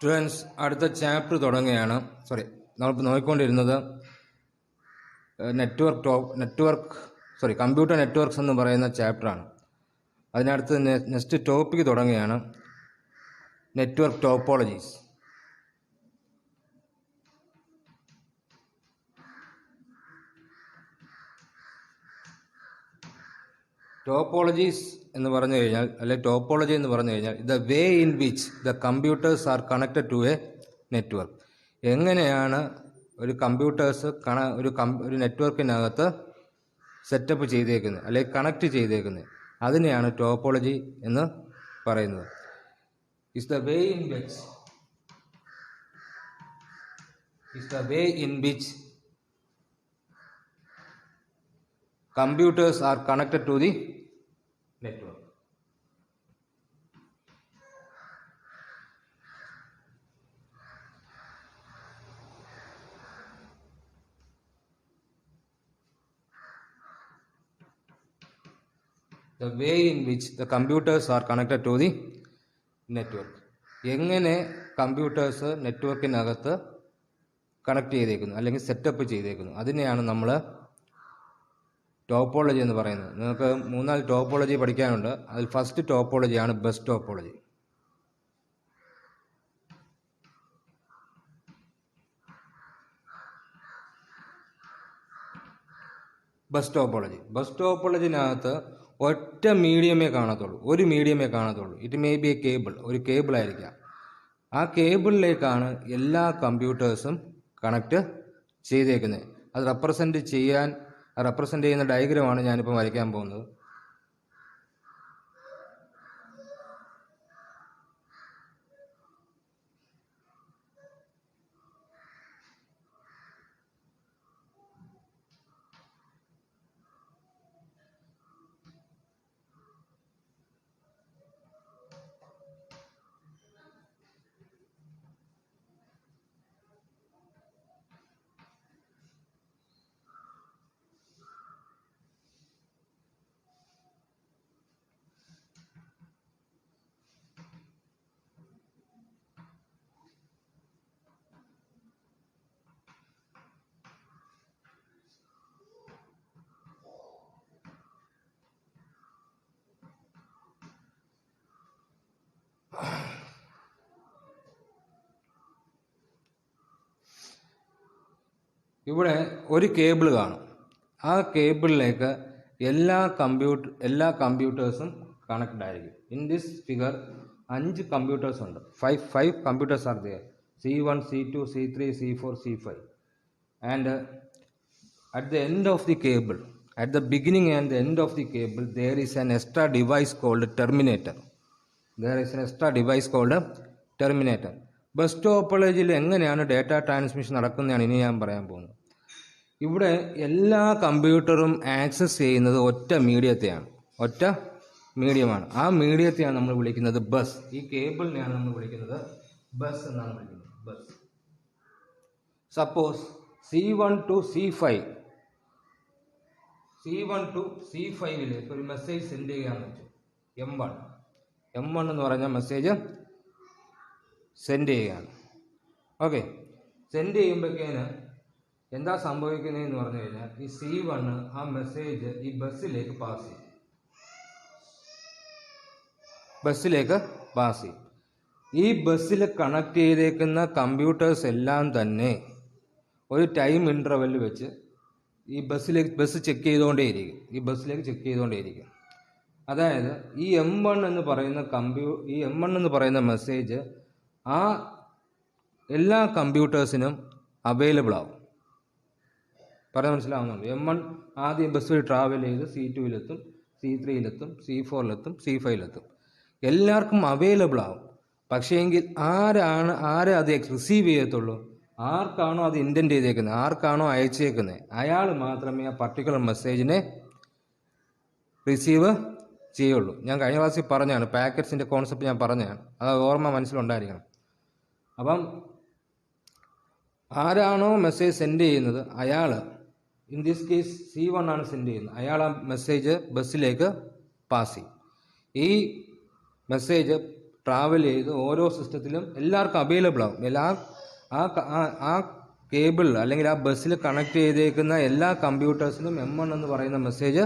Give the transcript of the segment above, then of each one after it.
Students, അടുത്ത chapter തുടങ്ങുകയാണ്. നമ്മളിപ്പോൾ നോക്കിക്കൊണ്ടിരുന്നത് കമ്പ്യൂട്ടർ നെറ്റ്വർക്ക്സ് എന്ന് പറയുന്ന ചാപ്റ്ററാണ്. അതിനടുത്ത് നെക്സ്റ്റ് ടോപ്പിക് തുടങ്ങുകയാണ്, നെറ്റ്വർക്ക് ടോപ്പോളജീസ്. ടോപ്പോളജീസ് എന്ന് പറഞ്ഞു കഴിഞ്ഞാൽ, അല്ലെങ്കിൽ ടോപ്പോളജി എന്ന് പറഞ്ഞു കഴിഞ്ഞാൽ, the way in which the computers are connected to a network. എങ്ങനെയാണ് ഒരു കമ്പ്യൂട്ടേഴ്സ് ഒരു നെറ്റ്വർക്കിനകത്ത് സെറ്റപ്പ് ചെയ്തേക്കുന്നത് അല്ലെങ്കിൽ കണക്ട് ചെയ്തേക്കുന്നത്, അതിനെയാണ് ടോപ്പോളജി എന്ന് പറയുന്നത്. Is the way in which computers are connected to the network. The way in which the computers are connected to the network. എങ്ങനെ കമ്പ്യൂട്ടേഴ്സ് നെറ്റ്വർക്കിനകത്ത് കണക്ട് ചെയ്തേക്കുന്നു അല്ലെങ്കിൽ സെറ്റപ്പ് ചെയ്തേക്കുന്നു, അതിനെയാണ് നമ്മൾ ടോപ്പോളജി എന്ന് പറയുന്നത്. നിങ്ങൾക്ക് 3-4 ടോപ്പോളജി പഠിക്കാനുണ്ട്. അതിൽ ഫസ്റ്റ് ടോപ്പോളജിയാണ് ബസ് ടോപ്പോളജി. ബസ് ടോപ്പോളജിനകത്ത് ഒറ്റ മീഡിയമേ കാണത്തുള്ളൂ, ഒരു മീഡിയമേ കാണത്തുള്ളൂ. It may be A cable, ഒരു കേബിൾ ആയിരിക്കാം. ആ കേബിളിലേക്കാണ് എല്ലാ കമ്പ്യൂട്ടേഴ്സും കണക്ട് ചെയ്തേക്കുന്നത്. അത് റെപ്രസെൻ്റ് ചെയ്യുന്ന ഡയഗ്രമാണ് ഞാനിപ്പോൾ വരയ്ക്കാൻ പോകുന്നത്. ഇവിടെ ഒരു കേബിൾ കാണും. ആ കേബിളിലേക്ക് എല്ലാ കമ്പ്യൂട്ടേഴ്സും കണക്റ്റഡ് ആയിരിക്കും. ഇൻ ദിസ് ഫിഗർ 5 കമ്പ്യൂട്ടേഴ്സ് ഉണ്ട്. 5 computers are there. C1, C2, C3, C4, C5. And at the end of the cable, at the beginning and the end of the cable, there is an extra device called terminator. Bus ടോപ്പോളജിയിൽ എങ്ങനെയാണ് data transmission നടക്കുന്നതാണ് ഇനി ഞാൻ പറയാൻ പോകുന്നത്. ഇവിടെ എല്ലാ കമ്പ്യൂട്ടറും ആക്സസ് ചെയ്യുന്നത് ഒറ്റ മീഡിയമാണ്. ആ മീഡിയത്തെയാണ് നമ്മൾ വിളിക്കുന്നത് ബസ്. ഈ കേബിളിനെയാണ് നമ്മൾ വിളിക്കുന്നത് ബസ് എന്നാണ് വിളിക്കുന്നത്. ബസ്. സപ്പോസ് C1 to C5ലേക്ക് ഒരു മെസ്സേജ് സെൻഡ് ചെയ്യാന്ന് വെച്ചു. M1 എന്ന് പറഞ്ഞ മെസ്സേജ് സെൻഡ് ചെയ്യുകയാണ്. ഓക്കെ, സെൻഡ് ചെയ്യുമ്പോഴേക്കേന് എന്താ സംഭവിക്കുന്നതെന്ന് പറഞ്ഞു കഴിഞ്ഞാൽ, ഈ C1 ആ മെസ്സേജ് ഈ ബസ്സിലേക്ക് പാസ് ചെയ്യും. ഈ ബസ്സിൽ കണക്ട് ചെയ്തേക്കുന്ന കമ്പ്യൂട്ടേഴ്സ് എല്ലാം തന്നെ ഒരു ടൈം ഇൻ്റർവെൽ വെച്ച് ഈ ബസ് ചെക്ക് ചെയ്തുകൊണ്ടേയിരിക്കും. അതായത് ഈ M1 എന്ന് പറയുന്ന മെസ്സേജ് ആ എല്ലാ കമ്പ്യൂട്ടേഴ്സിനും അവൈലബിൾ ആവും. പറയാൻ മനസ്സിലാവുന്നുണ്ട്? M1 ആദ്യം ബസ്സിൽ ട്രാവൽ ചെയ്ത് C2-ലെത്തും, C3-ലെത്തും, C4-ലെത്തും, C5-ലെത്തും. എല്ലാവർക്കും അവൈലബിൾ ആവും. പക്ഷേ എങ്കിൽ ആരെ അത് റിസീവ് ചെയ്യത്തുള്ളൂ? ആർക്കാണോ അത് ഇൻറ്റൻറ്റ് ചെയ്തേക്കുന്നത്, ആർക്കാണോ അയച്ചേക്കുന്നത്, അയാൾ മാത്രമേ ആ പർട്ടിക്കുലർ മെസ്സേജിനെ റിസീവ് ചെയ്യുള്ളൂ. ഞാൻ കഴിഞ്ഞ ക്ലാസ്സിൽ പറഞ്ഞാണ്, പാക്കറ്റ്സിൻ്റെ കോൺസെപ്റ്റ് ഞാൻ പറഞ്ഞാണ്. അത് ഓർമ്മ മനസ്സിലുണ്ടായിരിക്കണം. അപ്പം ആരാണോ മെസ്സേജ് സെൻഡ് ചെയ്യുന്നത്, അയാൾ ഇൻ ദിസ് കേസ് C1 ആണ് സെൻഡ് ചെയ്യുന്നത്, അയാൾ ആ മെസ്സേജ് ബസ്സിലേക്ക് പാസ് ചെയ്യും. ഈ മെസ്സേജ് ട്രാവൽ ചെയ്ത് ഓരോ സിസ്റ്റത്തിലും എല്ലാവർക്കും അവൈലബിൾ ആവും. ആ കേബിൾ അല്ലെങ്കിൽ ആ ബസ്സിൽ കണക്ട് ചെയ്തേക്കുന്ന എല്ലാ കമ്പ്യൂട്ടേഴ്സിനും M1 എന്ന് പറയുന്ന മെസ്സേജ്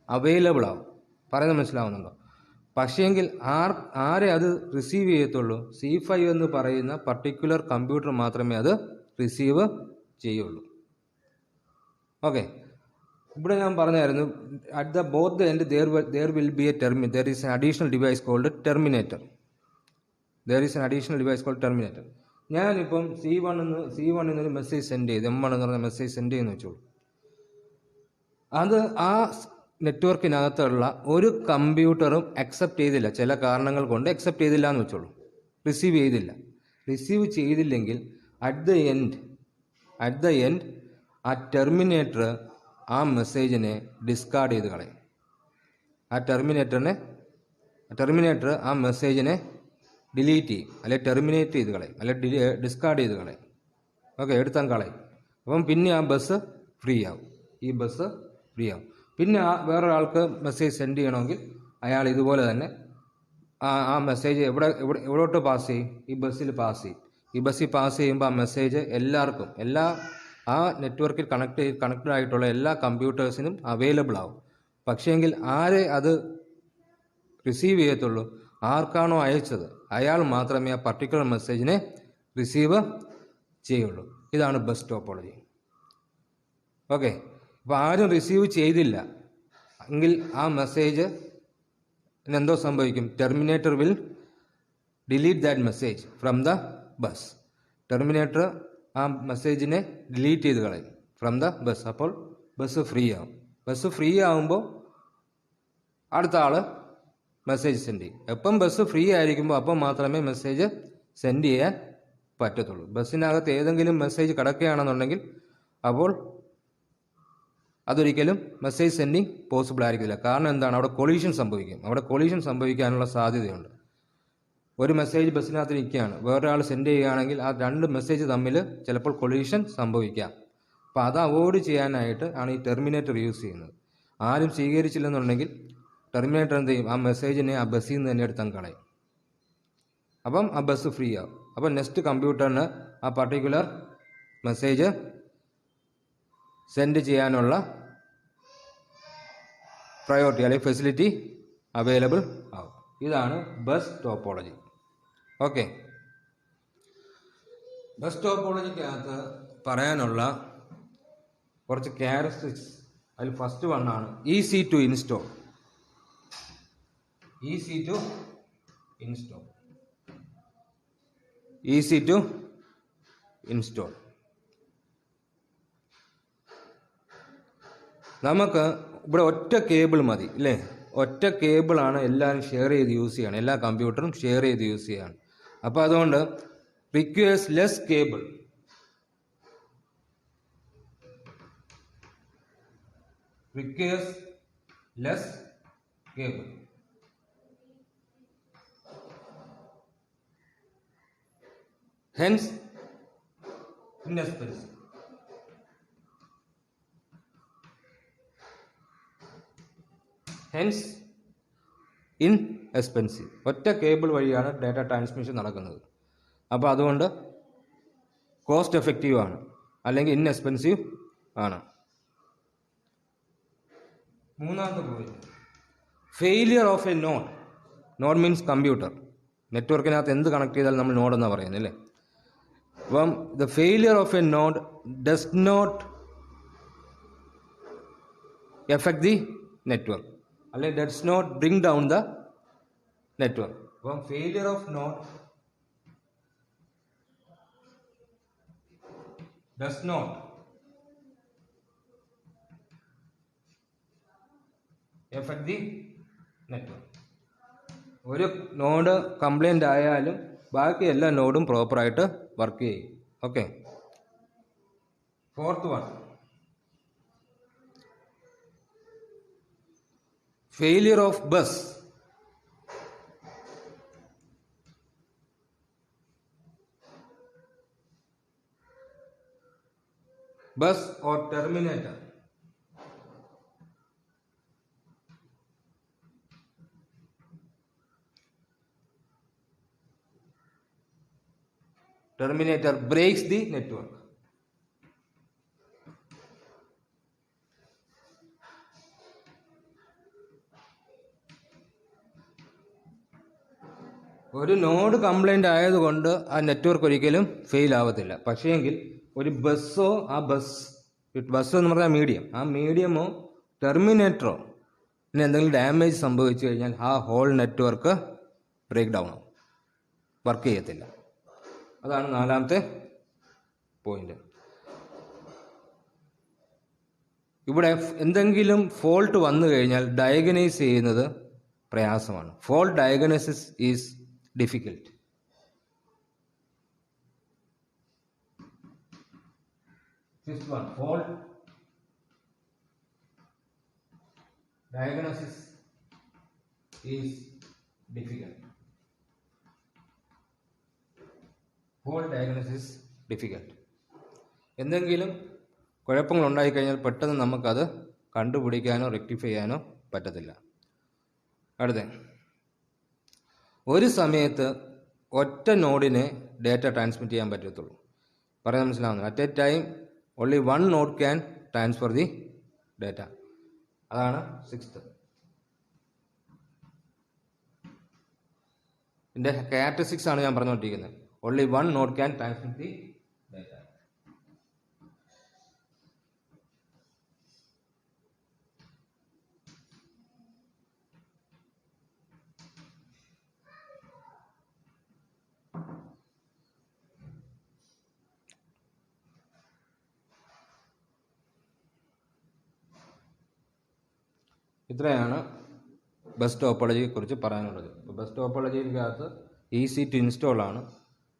അവൈലബിൾ ആവും. പറയുന്നത് മനസ്സിലാവുന്നുണ്ടോ? പക്ഷേങ്കിൽ ആരെ അത് റിസീവ് ചെയ്യത്തുള്ളൂ? C5 എന്ന് പറയുന്ന പർട്ടിക്കുലർ കമ്പ്യൂട്ടർ മാത്രമേ അത് റിസീവ് ചെയ്യുള്ളൂ. ഓക്കെ, ഇവിടെ ഞാൻ പറഞ്ഞായിരുന്നു at the both the end there will be a there is an additional device called terminator. ഞാനിപ്പം C1 എന്നൊരു മെസ്സേജ് സെൻഡ് ചെയ്ത് M1 എന്ന് പറഞ്ഞ മെസ്സേജ് സെൻഡ് ചെയ്യുന്ന വെച്ചോളൂ. അത് ആ നെറ്റ്വർക്കിനകത്തുള്ള ഒരു കമ്പ്യൂട്ടറും അക്സെപ്റ്റ് ചെയ്തില്ല, ചില കാരണങ്ങൾ കൊണ്ട് അക്സെപ്റ്റ് ചെയ്തില്ല എന്ന് വെച്ചോളൂ. റിസീവ് ചെയ്തില്ലെങ്കിൽ അറ്റ് ദ എൻഡ് ആ ടെർമിനേറ്റർ ആ മെസ്സേജിനെ ഡിസ്കാർഡ് ചെയ്ത് കളയും. ടെർമിനേറ്റർ ആ മെസ്സേജിനെ ഡിലീറ്റ് ചെയ്യും, അല്ലെങ്കിൽ ടെർമിനേറ്റ് ചെയ്ത് കളയും, അല്ലെങ്കിൽ ഡിസ്കാർഡ് ചെയ്ത് കളയും. ഓക്കെ, എടുത്താൽ കളയും. അപ്പം പിന്നെ ആ ബസ് ഫ്രീ ആവും. പിന്നെ വേറൊരാൾക്ക് മെസ്സേജ് സെൻഡ് ചെയ്യണമെങ്കിൽ അയാൾ ഇതുപോലെ തന്നെ ആ മെസ്സേജ് എവിടോട്ട് പാസ് ചെയ്യും? ഈ ബസ്സിൽ പാസ് ചെയ്യുമ്പോൾ ആ മെസ്സേജ് എല്ലാവർക്കും, ആ നെറ്റ്വർക്കിൽ കണക്റ്റഡ് ആയിട്ടുള്ള എല്ലാ കമ്പ്യൂട്ടേഴ്സിനും അവൈലബിൾ ആവും. പക്ഷേങ്കിൽ ആരെ അത് റിസീവ് ചെയ്യത്തുള്ളൂ? ആർക്കാണോ അയച്ചത് അയാൾ മാത്രമേ ആ പർട്ടിക്കുലർ മെസ്സേജിനെ റിസീവ് ചെയ്യുള്ളൂ. ഇതാണ് ബസ് ടോപ്പോളജി. ഓക്കെ, അപ്പോൾ ആരും റിസീവ് ചെയ്തില്ല എങ്കിൽ ആ മെസ്സേജ് എന്തോ സംഭവിക്കും? Terminator will delete that message from the bus. Terminator ആ മെസ്സേജിനെ ഡിലീറ്റ് ചെയ്ത് കളയും ഫ്രം ദ ബസ്. അപ്പോൾ ബസ് ഫ്രീ ആവുമ്പോൾ അടുത്ത ആൾ മെസ്സേജ് സെൻഡ് ചെയ്യും. എപ്പം ബസ് ഫ്രീ ആയിരിക്കുമ്പോൾ അപ്പം മാത്രമേ മെസ്സേജ് സെൻഡ് ചെയ്യാൻ പറ്റത്തുള്ളൂ. ബസ്സിനകത്ത് ഏതെങ്കിലും മെസ്സേജ് കിടക്കുകയാണെന്നുണ്ടെങ്കിൽ അപ്പോൾ അതൊരിക്കലും മെസ്സേജ് സെൻഡിങ് പോസിബിൾ ആയിരിക്കില്ല. കാരണം എന്താണ്? അവിടെ കൊളീഷൻ സംഭവിക്കാനുള്ള സാധ്യതയുണ്ട്. ഒരു മെസ്സേജ് ബസ്സിനകത്ത് നിൽക്കുകയാണ്, വേറൊരാൾ സെൻഡ് ചെയ്യുകയാണെങ്കിൽ ആ രണ്ട് മെസ്സേജ് തമ്മിൽ ചിലപ്പോൾ കൊളീഷൻ സംഭവിക്കാം. അപ്പോൾ അത് അവോയ്ഡ് ചെയ്യാനായിട്ട് ആണ് ഈ ടെർമിനേറ്റർ യൂസ് ചെയ്യുന്നത്. ആരും സ്വീകരിച്ചില്ലെന്നുണ്ടെങ്കിൽ ടെർമിനേറ്റർ എന്ത് ചെയ്യും? ആ മെസ്സേജിനെ ആ ബസ്സിൽ നിന്ന് തന്നെ എടുത്താൽ കളയും. അപ്പം ആ ബസ് ഫ്രീ ആവും. അപ്പം നെക്സ്റ്റ് കമ്പ്യൂട്ടറിന് ആ പർട്ടിക്കുലർ മെസ്സേജ് സെൻഡ് ചെയ്യാനുള്ള പ്രയോറിറ്റി അല്ലെങ്കിൽ ഫെസിലിറ്റി അവൈലബിൾ ആവും. ഇതാണ് ബസ് ടോപ്പോളജി. ഓക്കെ, ബസ് ടോപ്പോളജിക്കകത്ത് പറയാനുള്ള കുറച്ച് ക്യാരക്ടറിസ്റ്റിക്സ്. അതിൽ ഫസ്റ്റ് വണ്ണാണ് ഈസി ടു ഇൻസ്റ്റോൾ. നമുക്ക് ഇവിടെ ഒറ്റ കേബിൾ മതി അല്ലേ? ഒറ്റ കേബിളാണ് എല്ലാവരും ഷെയർ ചെയ്ത് യൂസ് ചെയ്യണം, എല്ലാ കമ്പ്യൂട്ടറും ഷെയർ ചെയ്ത് യൂസ് ചെയ്യണം. അപ്പോൾ അതുകൊണ്ട് requires less cable. Hence inexpensive. ഒറ്റ കേബിൾ വഴിയാണ് ഡാറ്റ ട്രാൻസ്മിഷൻ നടക്കുന്നത്. അപ്പോൾ അതുകൊണ്ട് കോസ്റ്റ് എഫക്റ്റീവ് ആണ്, അല്ലെങ്കിൽ ഇൻഎക്സ്പെൻസീവ് ആണ്. മൂന്നാമത്തെ point, failure of a node means computer. നെറ്റ്വർക്കിനകത്ത് എന്ത് കണക്ട് ചെയ്താലും നമ്മൾ നോഡ് എന്നാണ് പറയുന്നത് അല്ലേ? അപ്പം the failure of a node does not affect the network, അല്ലെങ്കിൽ does not bring down the network. അപ്പം failure of node does not affect the network. ഒരു നോഡ് കംപ്ലൈൻ്റ് ആയാലും ബാക്കി എല്ലാ നോഡും പ്രോപ്പറായിട്ട് വർക്ക് ചെയ്യും. Okay, fourth one, failure of bus. Bus or terminator. terminator breaks the network. ഒരു നോഡ് കംപ്ലൈൻ്റ് ആയതുകൊണ്ട് ആ നെറ്റ്വർക്ക് ഒരിക്കലും ഫെയിൽ ആവത്തില്ല. പക്ഷേങ്കിൽ ഒരു ബസ്സോ ബസ് എന്ന് പറഞ്ഞാൽ മീഡിയമോ ടെർമിനേറ്ററോ എന്തെങ്കിലും ഡാമേജ് സംഭവിച്ചു കഴിഞ്ഞാൽ ആ ഹോൾ നെറ്റ്വർക്ക് ബ്രേക്ക് ഡൗൺ ആവും, വർക്ക് ചെയ്യത്തില്ല. അതാണ് 4ാമത്തെ പോയിന്റ്. ഇവിടെ എന്തെങ്കിലും ഫോൾട്ട് വന്നു കഴിഞ്ഞാൽ ഡയഗ്നൈസ് ചെയ്യുന്നത് പ്രയാസമാണ്. Fault diagnosis is difficult. Fifth one, fault diagnosis is difficult. Fault diagnosis difficult. എന്തെങ്കിലും കുഴപ്പങ്ങൾ ഉണ്ടായിക്കഴിഞ്ഞാൽ പെട്ടെന്ന് നമുക്കത് കണ്ടുപിടിക്കാനോ റെക്ടിഫൈ ചെയ്യാനോ പറ്റത്തില്ല. അടുത്ത, ഒരു സമയത്ത് ഒറ്റ നോഡിനെ ഡേറ്റ ട്രാൻസ്മിറ്റ് ചെയ്യാൻ പറ്റത്തുള്ളൂ. പറയാൻ മനസ്സിലാവുന്നു. At A time only one node can transfer the data. അതാണ് 6th. ഇതിൻ്റെ ക്യാരക്ടറിസ്റ്റിക്സ് ആണ് ഞാൻ പറഞ്ഞുകൊണ്ടിരിക്കുന്നത്. only one node can transmit the data. ഇത്രയാണ് ബസ് ടോപ്പോളജിയെ കുറിച്ച് പറയാനുള്ളത്. ബസ് ടോപ്പോളജിക്കകത്ത് ഈസി ടു ഇൻസ്റ്റോൾ ആണ്.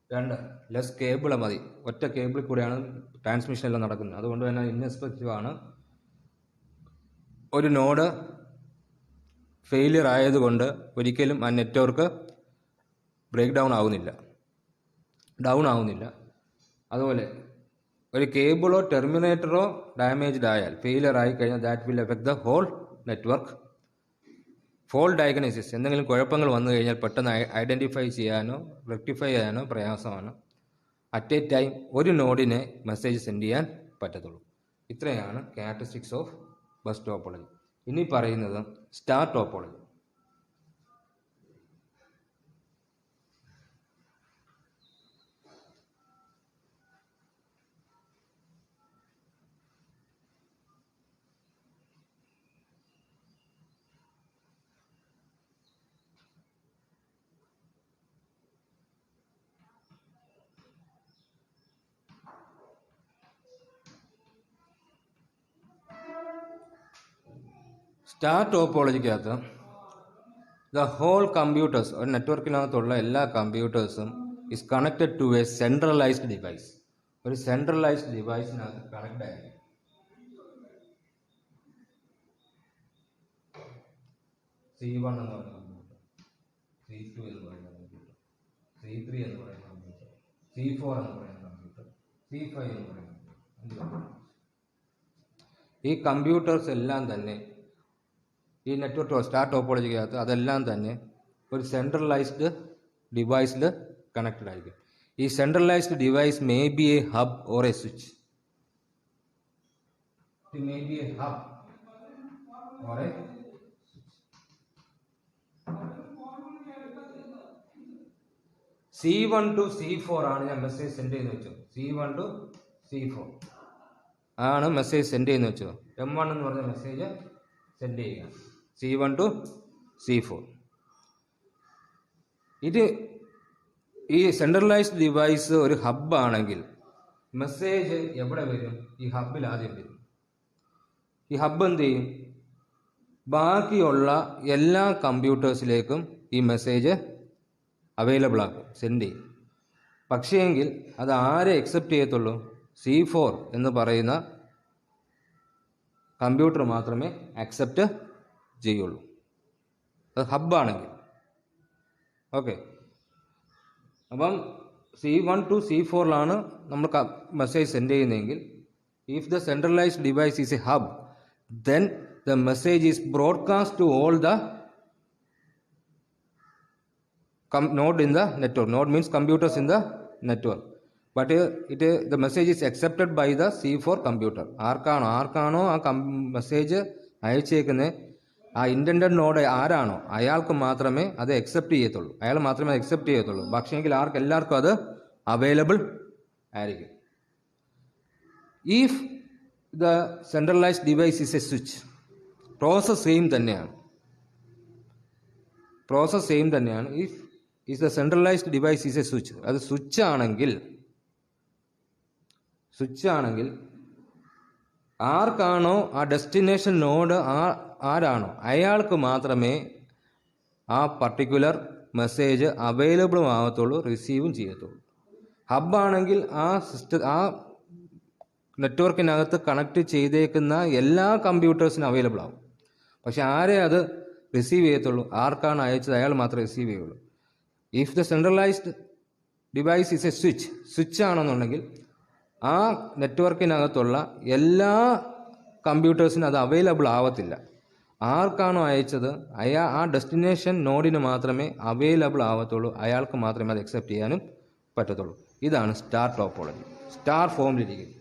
2, ലെസ് കേബിൾ മതി. ഒറ്റ കേബിളിൽ കൂടെയാണ് ട്രാൻസ്മിഷൻ എല്ലാം നടക്കുന്നത്. അതുകൊണ്ട് തന്നെ ഇൻഎക്സ്പെൻസീവ് ആണ്. ഒരു നോഡ് ഫെയിലിയർ ആയതുകൊണ്ട് ഒരിക്കലും ആ നെറ്റ്വർക്ക് ബ്രേക്ക് ഡൗൺ ആവുന്നില്ല. അതുപോലെ ഒരു കേബിളോ ടെർമിനേറ്ററോ ഡാമേജ്ഡ് ആയാൽ, ഫെയിലിയർ ആയി കഴിഞ്ഞാൽ that will effect the whole network. Fault diagnosis, എന്തെങ്കിലും കുഴപ്പങ്ങൾ വന്നു കഴിഞ്ഞാൽ പെട്ടെന്ന് ഐഡൻറ്റിഫൈ ചെയ്യാനോ റെക്ടിഫൈ ചെയ്യാനോ പ്രയാസമാണ്. അറ്റ് എ ടൈം ഒരു നോഡിനെ മെസ്സേജ് സെൻഡ് ചെയ്യാൻ പറ്റത്തുള്ളൂ. ഇത്രയാണ് ക്യാരക്ടറിസ്റ്റിക്സ് ഓഫ് ബസ് ടോപ്പോളജി. ഇനി പറയുന്നത് സ്റ്റാർ ടോപ്പോളജി. സ്റ്റാർ ടോപ്പോളജിക്കകത്ത് ദ ഹോൾ കമ്പ്യൂട്ടേഴ്സ്, ഒരു നെറ്റ്വർക്കിനകത്തുള്ള എല്ലാ കമ്പ്യൂട്ടേഴ്സും is connected to a centralised device. ഒരു സെൻട്രലൈസ്ഡ് ഡിവൈസിനകത്ത് കണക്ട് ആയിരിക്കും. C1 എന്ന് പറയുന്ന കമ്പ്യൂട്ടർ, C2 എന്ന് പറയുന്ന കമ്പ്യൂട്ടർ, C3 എന്ന് പറയുന്ന കമ്പ്യൂട്ടർ, C4 എന്ന് പറയുന്ന കമ്പ്യൂട്ടർ, C5 എന്ന് പറയുന്ന കമ്പ്യൂട്ടർ. ഈ കമ്പ്യൂട്ടേഴ്സ് എല്ലാം തന്നെ ഈ നെറ്റ്വർക്ക് സ്റ്റാർ ടോപ്പോളജിക്കകത്ത് അതെല്ലാം തന്നെ ഒരു സെൻട്രലൈസ്ഡ് ഡിവൈസിൽ കണക്റ്റഡ് ആയിരിക്കും. ഈ centralised device may be a hub or A switch. It may be a hub or a C1 to C4 ആണ് ഞാൻ മെസ്സേജ് സെൻഡ് ചെയ്യുന്ന വെച്ചോ. C1 to C4 ആണ് മെസ്സേജ് സെൻഡ് ചെയ്യുന്ന വെച്ചോ. M1 എന്ന് പറഞ്ഞ മെസ്സേജ് സെൻഡ് ചെയ്യുക C1 to C4. ഇത് ഈ സെൻട്രലൈസ്ഡ് ഡിവൈസ് ഒരു ഹബ് ആണെങ്കിൽ മെസ്സേജ് എവിടെ വരും? ഈ ഹബിൽ ആദ്യം വരും. ഈ ഹബ് എന്ത് ചെയ്യും? ബാക്കിയുള്ള എല്ലാ കമ്പ്യൂട്ടേഴ്സിലേക്കും ഈ മെസ്സേജ് അവൈലബിൾ ആക്കും, സെൻഡ് ചെയ്യും. പക്ഷേങ്കിൽ അത് ആരെ അക്സെപ്റ്റ് ചെയ്യത്തുള്ളൂ? C4 എന്ന് പറയുന്ന കമ്പ്യൂട്ടർ മാത്രമേ അക്സെപ്റ്റ് ചെയ്യുള്ളൂ. അത് ഹബ്ബാണെങ്കിൽ. ഓക്കെ, അപ്പം C1 to C4ലാണ് നമ്മൾ മെസ്സേജ് സെൻഡ് ചെയ്യുന്നതെങ്കിൽ, if the centralised device is A hub, then the message is broadcast to all the node in the network. Node means computers in the network. But the message is accepted by the C4 computer. ആർക്കാണോ ആ message അയച്ചേക്കുന്നത്, ആ intended node ആരാണോ അയാൾക്ക് മാത്രമേ അത് accept ചെയ്യത്തുള്ളൂ. പക്ഷേങ്കിൽ എല്ലാവർക്കും അത് അവൈലബിൾ ആയിരിക്കും. If the centralised device is a switch, process same തന്നെയാണ്. If the centralised device is a switch, അത് സ്വിച്ച് ആണെങ്കിൽ ആർക്കാണോ ആ ഡെസ്റ്റിനേഷൻ നോഡ് ആരാണോ അയാൾക്ക് മാത്രമേ ആ പർട്ടിക്കുലർ മെസ്സേജ് അവൈലബിളും ആകത്തുള്ളൂ, റിസീവും ചെയ്യത്തുള്ളൂ. ഹബ്ബാണെങ്കിൽ ആ നെറ്റ്വർക്കിനകത്ത് കണക്ട് ചെയ്തേക്കുന്ന എല്ലാ കമ്പ്യൂട്ടേഴ്സിനും അവൈലബിൾ ആവും. പക്ഷെ ആരെ അത് റിസീവ് ചെയ്യത്തുള്ളൂ, ആർക്കാണ് അയച്ചത് അയാൾ മാത്രമേ റിസീവ് ചെയ്യുള്ളൂ. If the centralised device is a switch ആണെന്നുണ്ടെങ്കിൽ ആ നെറ്റ്വർക്കിനകത്തുള്ള എല്ലാ കമ്പ്യൂട്ടേഴ്സിനും അത് അവൈലബിൾ ആവത്തില്ല. ആർക്കാണോ അയച്ചത് ആ ഡെസ്റ്റിനേഷൻ നോഡിന് മാത്രമേ അവൈലബിൾ ആവത്തുള്ളൂ, അയാൾക്ക് മാത്രമേ അത് അക്സെപ്റ്റ് ചെയ്യാനും പറ്റത്തുള്ളൂ. ഇതാണ് സ്റ്റാർ ടോപ്പോളജി. സ്റ്റാർ ഫോമിലിരിക്കും.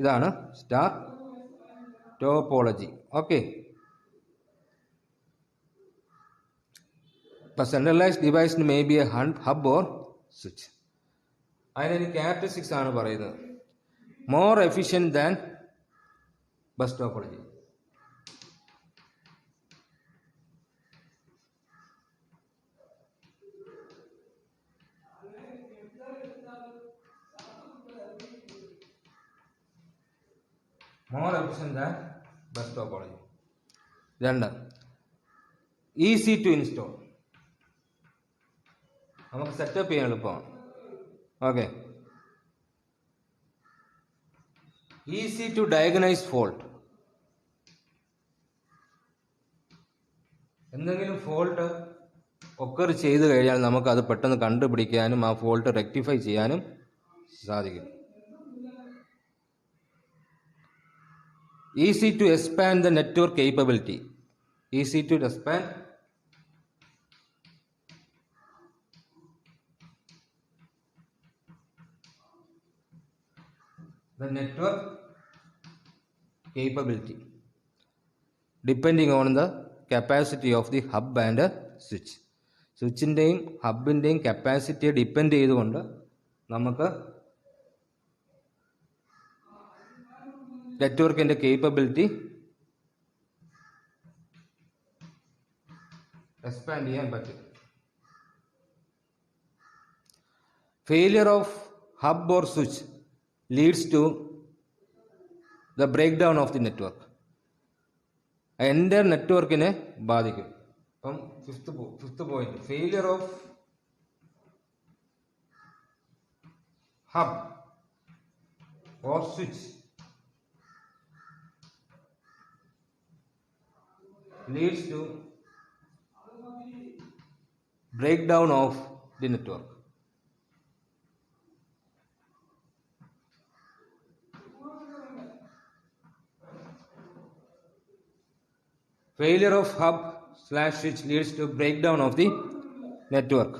ഇതാണ് സ്റ്റാർ ടോപ്പോളജി. ഓക്കെ. ഇപ്പം സെൻട്രലൈസ്ഡ് ഡിവൈസിന് may be a hub or switch. അതിനൊരു ക്യാരക്ടറിസ്റ്റിക്സ് ആണ് പറയുന്നത്. More efficient than bus topology. More efficient than bus topology. 2, easy to install. നമുക്ക് സെറ്റപ്പ് ചെയ്യാൻ എളുപ്പമാണ്. Okay. Easy to diagnose fault. എന്തെങ്കിലും ഫോൾട്ട് ഒക്കർ ചെയ്തു കഴിഞ്ഞാൽ നമുക്കത് പെട്ടെന്ന് കണ്ടുപിടിക്കാനും ആ ഫോൾട്ട് റെക്ടിഫൈ ചെയ്യാനും സാധിക്കും. Easy to expand the network capability. Easy to expand the network capability depending on the capacity of the hub and switch. സ്വിച്ചിൻ്റെയും ഹബിൻ്റെയും കപ്പാസിറ്റിയെ ഡിപ്പെൻഡ് ചെയ്തുകൊണ്ട് നമുക്ക് നെറ്റ്വർക്കിൻ്റെ കേപ്പബിലിറ്റി എക്സ്പാൻഡ് ചെയ്യാൻ പറ്റും. Failure of hub or switch leads to the breakdown of the network. എൻ്റെ നെറ്റ്വർക്കിനെ ബാധിക്കും. അപ്പം fifth point, failure of hub or switch leads to breakdown of the network. Failure of hub/switch leads to breakdown of the network.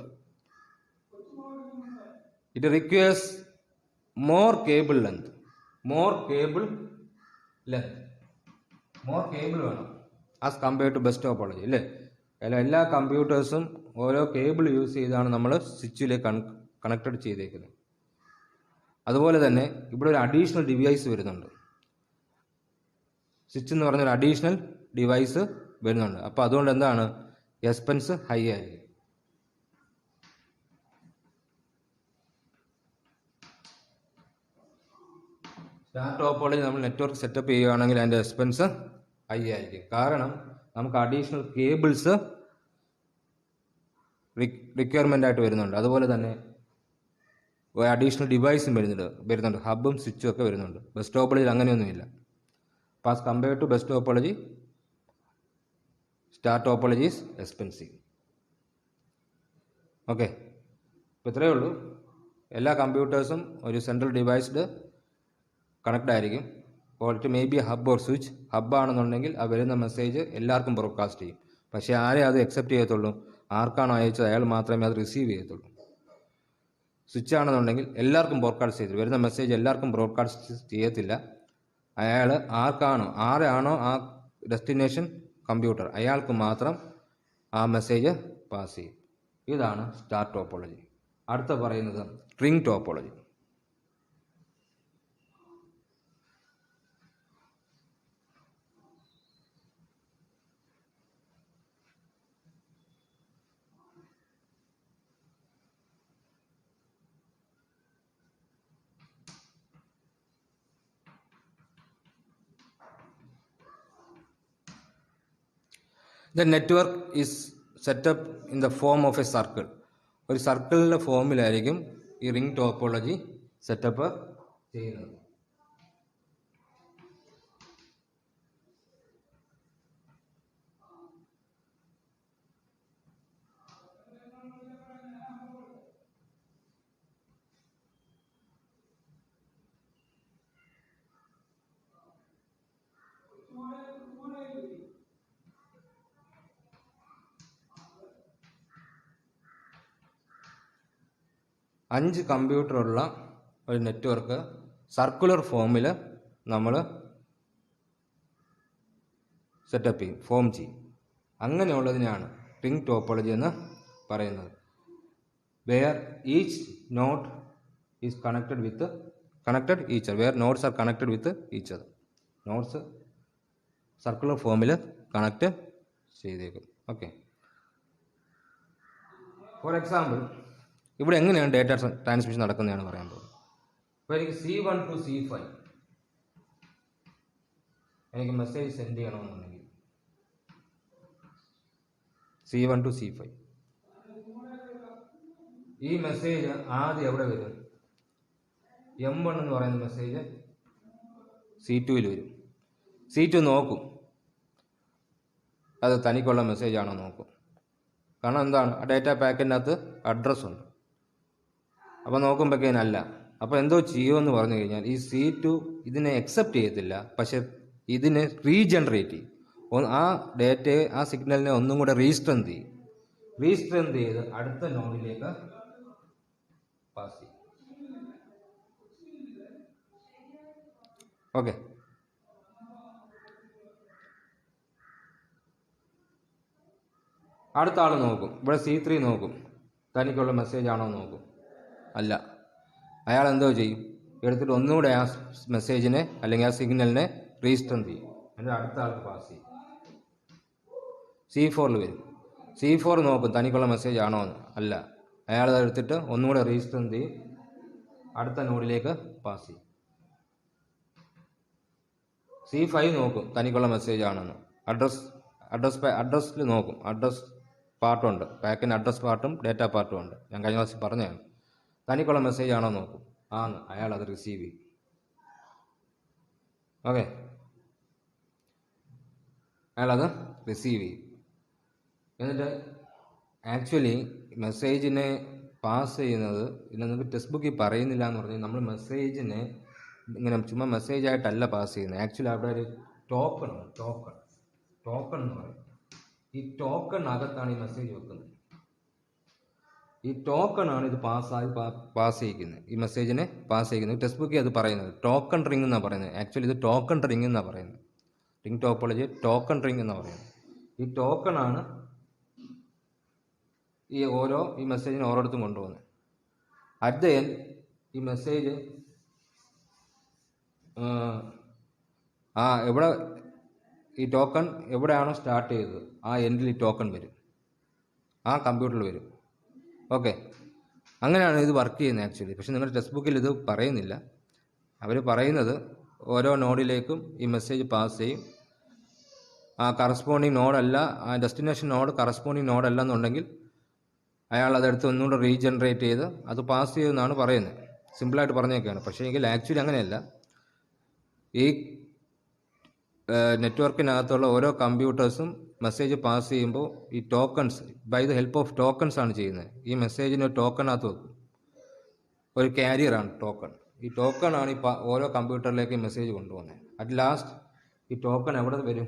It requires more cable length. More cable വേണം as compared to bus topology. അല്ലേ? എല്ലാ കമ്പ്യൂട്ടേഴ്സും ഓരോ cable use ചെയ്താണ് നമ്മൾ സ്വിച്ചിലേക്ക് connected ചെയ്തേക്കുന്നത്. അതുപോലെ തന്നെ ഇവിടെ ഒരു അഡീഷണൽ ഡിവൈസ് വരുന്നുണ്ട്. സ്വിച്ച് എന്ന് പറഞ്ഞൊരു അഡീഷണൽ ഡിവൈസ് വരുന്നുണ്ട്. അപ്പോൾ അതുകൊണ്ട് എന്താണ്, എക്സ്പെൻസ് ഹൈ ആയിരിക്കും. സ്റ്റാർ ടോപ്പോളജി നമ്മൾ നെറ്റ്വർക്ക് സെറ്റപ്പ് ചെയ്യുകയാണെങ്കിൽ അതിൻ്റെ എക്സ്പെൻസ് ഹൈ ആയിരിക്കും. കാരണം നമുക്ക് അഡീഷണൽ കേബിൾസ് റിക്വയർമെൻ്റ് ആയിട്ട് വരുന്നുണ്ട്. അതുപോലെ തന്നെ അഡീഷണൽ ഡിവൈസും വരുന്നുണ്ട്. ഹബും സ്വിച്ചും ഒക്കെ വരുന്നുണ്ട്. ബസ് ടോപ്പോളജിയിൽ അങ്ങനെയൊന്നുമില്ല. അപ്പോൾ as compare to bus topology, star topology is expensive. Okay. അപ്പോൾ ഇത്രയേ ഉള്ളൂ. എല്ലാ കമ്പ്യൂട്ടേഴ്സും ഒരു സെൻട്രൽ ഡിവൈസ്ഡ് കണക്ട് ആയിരിക്കും. അപ്പോൾ it may be hub or switch. ഹബ്ബാണെന്നുണ്ടെങ്കിൽ ആ വരുന്ന മെസ്സേജ് എല്ലാവർക്കും ബ്രോഡ്കാസ്റ്റ് ചെയ്യും. പക്ഷേ ആരെ അത് അക്സെപ്റ്റ് ചെയ്യത്തുള്ളൂ, ആർക്കാണോ അയച്ചത് അയാൾ മാത്രമേ അത് റിസീവ് ചെയ്യത്തുള്ളൂ. സ്വിച്ച് ആണെന്നുണ്ടെങ്കിൽ എല്ലാവർക്കും ബ്രോഡ്കാസ്റ്റ് ചെയ്തു വരുന്ന മെസ്സേജ് എല്ലാവർക്കും ബ്രോഡ്കാസ്റ്റ് ചെയ്യത്തില്ല. അയാൾ ആരാണോ ആ ഡെസ്റ്റിനേഷൻ കമ്പ്യൂട്ടർ അയാൾക്ക് മാത്രം ആ മെസ്സേജ് പാസ് ചെയ്യും. ഇതാണ് സ്റ്റാർ ടോപ്പോളജി. അടുത്ത പറയുന്നത് ring topology. The network is set up in the form of a circle. ഒരു സർക്കിളിൻ്റെ ഫോമിലായിരിക്കും ഈ റിംഗ് ടോപ്പോളജി സെറ്റപ്പ് ചെയ്യുന്നത്. അഞ്ച് കമ്പ്യൂട്ടറുള്ള ഒരു നെറ്റ്വർക്ക് സർക്കുലർ ഫോമിൽ നമ്മൾ സെറ്റപ്പ് ചെയ്യും, ഫോം ചെയ്യും. അങ്ങനെയുള്ളതിനാണ് റിംഗ് ടോപ്പോളജി എന്ന് പറയുന്നത്. Where each node is connected each where nodes are connected with each other. Nodes circular ഫോമിൽ കണക്റ്റ് ചെയ്തേക്കും. ഓക്കെ, ഫോർ എക്സാമ്പിൾ ഇവിടെ എങ്ങനെയാണ് ഡേറ്റ ട്രാൻസ്മിഷൻ നടക്കുന്നതാണ് പറയാൻ പോകുന്നത്. അപ്പോൾ എനിക്ക് C1 to C5 എനിക്ക് മെസ്സേജ് സെൻഡ് ചെയ്യണമെന്നുണ്ടെങ്കിൽ C1 to C5 ഈ മെസ്സേജ് ആദ്യം എവിടെ വരും? M1 എന്ന് പറയുന്ന മെസ്സേജ് C2 വരും. C2 നോക്കും അത് തനിക്കുള്ള മെസ്സേജ് ആണോ നോക്കും. കാരണം എന്താണ്, ആ ഡേറ്റ പാക്കറ്റിനകത്ത് അഡ്രസ്സ് ഉണ്ട്. അപ്പോൾ നോക്കുമ്പോഴേക്കല്ല. അപ്പോൾ എന്തോ ചെയ്യുമെന്ന് പറഞ്ഞു കഴിഞ്ഞാൽ ഈ C2 ഇതിനെ അക്സെപ്റ്റ് ചെയ്യത്തില്ല, പക്ഷെ ഇതിനെ റീജനറേറ്റ് ചെയ്യും. ആ ഡേറ്റയെ, ആ സിഗ്നലിനെ ഒന്നും കൂടെ റീസ്ട്രെങ്ത് ചെയ്ത് അടുത്ത നോഡിലേക്ക് പാസ് ചെയ്യും. ഓക്കെ, അടുത്ത ആൾ നോക്കും. ഇവിടെ C3 നോക്കും തനിക്കുള്ള മെസ്സേജ് ആണോ നോക്കും. അല്ല, അയാൾ എന്തോ ചെയ്യും, എടുത്തിട്ട് ഒന്നുകൂടെ ആ മെസ്സേജിനെ അല്ലെങ്കിൽ ആ സിഗ്നലിനെ റീസ്ട്രെങ്ത് ചെയ്യും. എന്നിട്ട് അടുത്ത ആൾക്ക് പാസ് ചെയ്യും. C4 വരും. C4 നോക്കും തനിക്കുള്ള മെസ്സേജ് ആണോ എന്ന്. അല്ല, അയാൾ എടുത്തിട്ട് ഒന്നുകൂടെ റീസ്ട്രെങ്ത് ചെയ്യും, അടുത്ത നോഡിലേക്ക് പാസ് ചെയ്യും. C5 നോക്കും തനിക്കുള്ള മെസ്സേജ് ആണെന്ന്. അഡ്രസ്സിൽ നോക്കും. അഡ്രസ് പാർട്ടുണ്ട്, പാക്കിന് അഡ്രസ് പാർട്ടും ഡേറ്റ പാർട്ടും ഉണ്ട്. ഞാൻ കഴിഞ്ഞ ക്ലാസ്സിൽ പറഞ്ഞതാണ്. തനിക്കുള്ള മെസ്സേജ് ആണോ നോക്കും. അയാൾ അത് റിസീവ് ചെയ്യും. ഓക്കെ, അയാളത് റിസീവ് ചെയ്യും. എന്നിട്ട് ആക്ച്വലി മെസ്സേജിനെ പാസ് ചെയ്യുന്നത് നമുക്ക് ടെക്സ്റ്റ് ബുക്കിൽ പറയുന്നില്ല എന്ന് പറഞ്ഞാൽ നമ്മൾ മെസ്സേജിനെ ഇങ്ങനെ ചുമ്മാ മെസ്സേജായിട്ടല്ല പാസ് ചെയ്യുന്നത്. ആക്ച്വലി അവിടെ ഒരു ടോക്കൺ എന്ന് പറയും. ഈ ടോക്കണിനകത്താണ് ഈ മെസ്സേജ് വെക്കുന്നത്. ഈ ടോക്കണാണ് ഇത് പാസ് ചെയ്യിക്കുന്നത്, ഈ മെസ്സേജിനെ പാസ് ചെയ്യുന്നത്. ടെക്സ്റ്റ് ബുക്കിൽ അത് പറയുന്നത് ടോക്കൺ റിംഗ് എന്നാണ് പറയുന്നത്. ആക്ച്വലി ഇത് ടോക്കൺ റിംഗ് എന്നാണ് പറയുന്നത്. റിംഗ് ടോപ്പോളജി ടോക്കൺ റിംഗ് എന്നാണ് പറയുന്നത്. ഈ ടോക്കണാണ് ഈ മെസ്സേജിനെ ഓരോരുത്തും കൊണ്ടുപോകുന്നത്. അറ്റ് ദ എൻഡ് ഈ മെസ്സേജ് എവിടെ ഈ ടോക്കൺ എവിടെയാണോ സ്റ്റാർട്ട് ചെയ്തത് ആ എൻഡിൽ ഈ ടോക്കൺ വരും, ആ കമ്പ്യൂട്ടറിൽ വരും. ഓക്കെ, അങ്ങനെയാണ് ഇത് വർക്ക് ചെയ്യുന്നത് ആക്ച്വലി. പക്ഷെ നിങ്ങളുടെ ടെക്സ്റ്റ് ബുക്കിൽ ഇത് പറയുന്നില്ല. അവർ പറയുന്നത് ഓരോ നോഡിലേക്കും ഈ മെസ്സേജ് പാസ് ചെയ്യും. ആ കറസ്പോണ്ടിങ് നോഡല്ല, ആ ഡെസ്റ്റിനേഷൻ നോഡ് കറസ്പോണ്ടിങ് നോഡല്ല എന്നുണ്ടെങ്കിൽ അയാൾ അതെടുത്ത് ഒന്നുകൂടെ റീജനറേറ്റ് ചെയ്ത് അത് പാസ് ചെയ്യുമെന്നാണ് പറയുന്നത്. സിമ്പിളായിട്ട് പറഞ്ഞേക്കാണ്. പക്ഷേ എങ്കിൽ ആക്ച്വലി അങ്ങനെയല്ല. ഈ നെറ്റ്വർക്കിനകത്തുള്ള ഓരോ കമ്പ്യൂട്ടേഴ്സും മെസ്സേജ് പാസ് ചെയ്യുമ്പോൾ ഈ tokens by the help of tokens ആണ് ചെയ്യുന്നത്. ഈ മെസ്സേജിന് ഒരു ടോക്കണകത്ത് വെക്കും, ഒരു കാരിയറാണ് ടോക്കൺ. ഈ ടോക്കണാണ് ഓരോ കമ്പ്യൂട്ടറിലേക്ക് മെസ്സേജ് കൊണ്ടുപോകുന്നത്. അറ്റ് ലാസ്റ്റ് ഈ ടോക്കൺ എവിടെ വരും?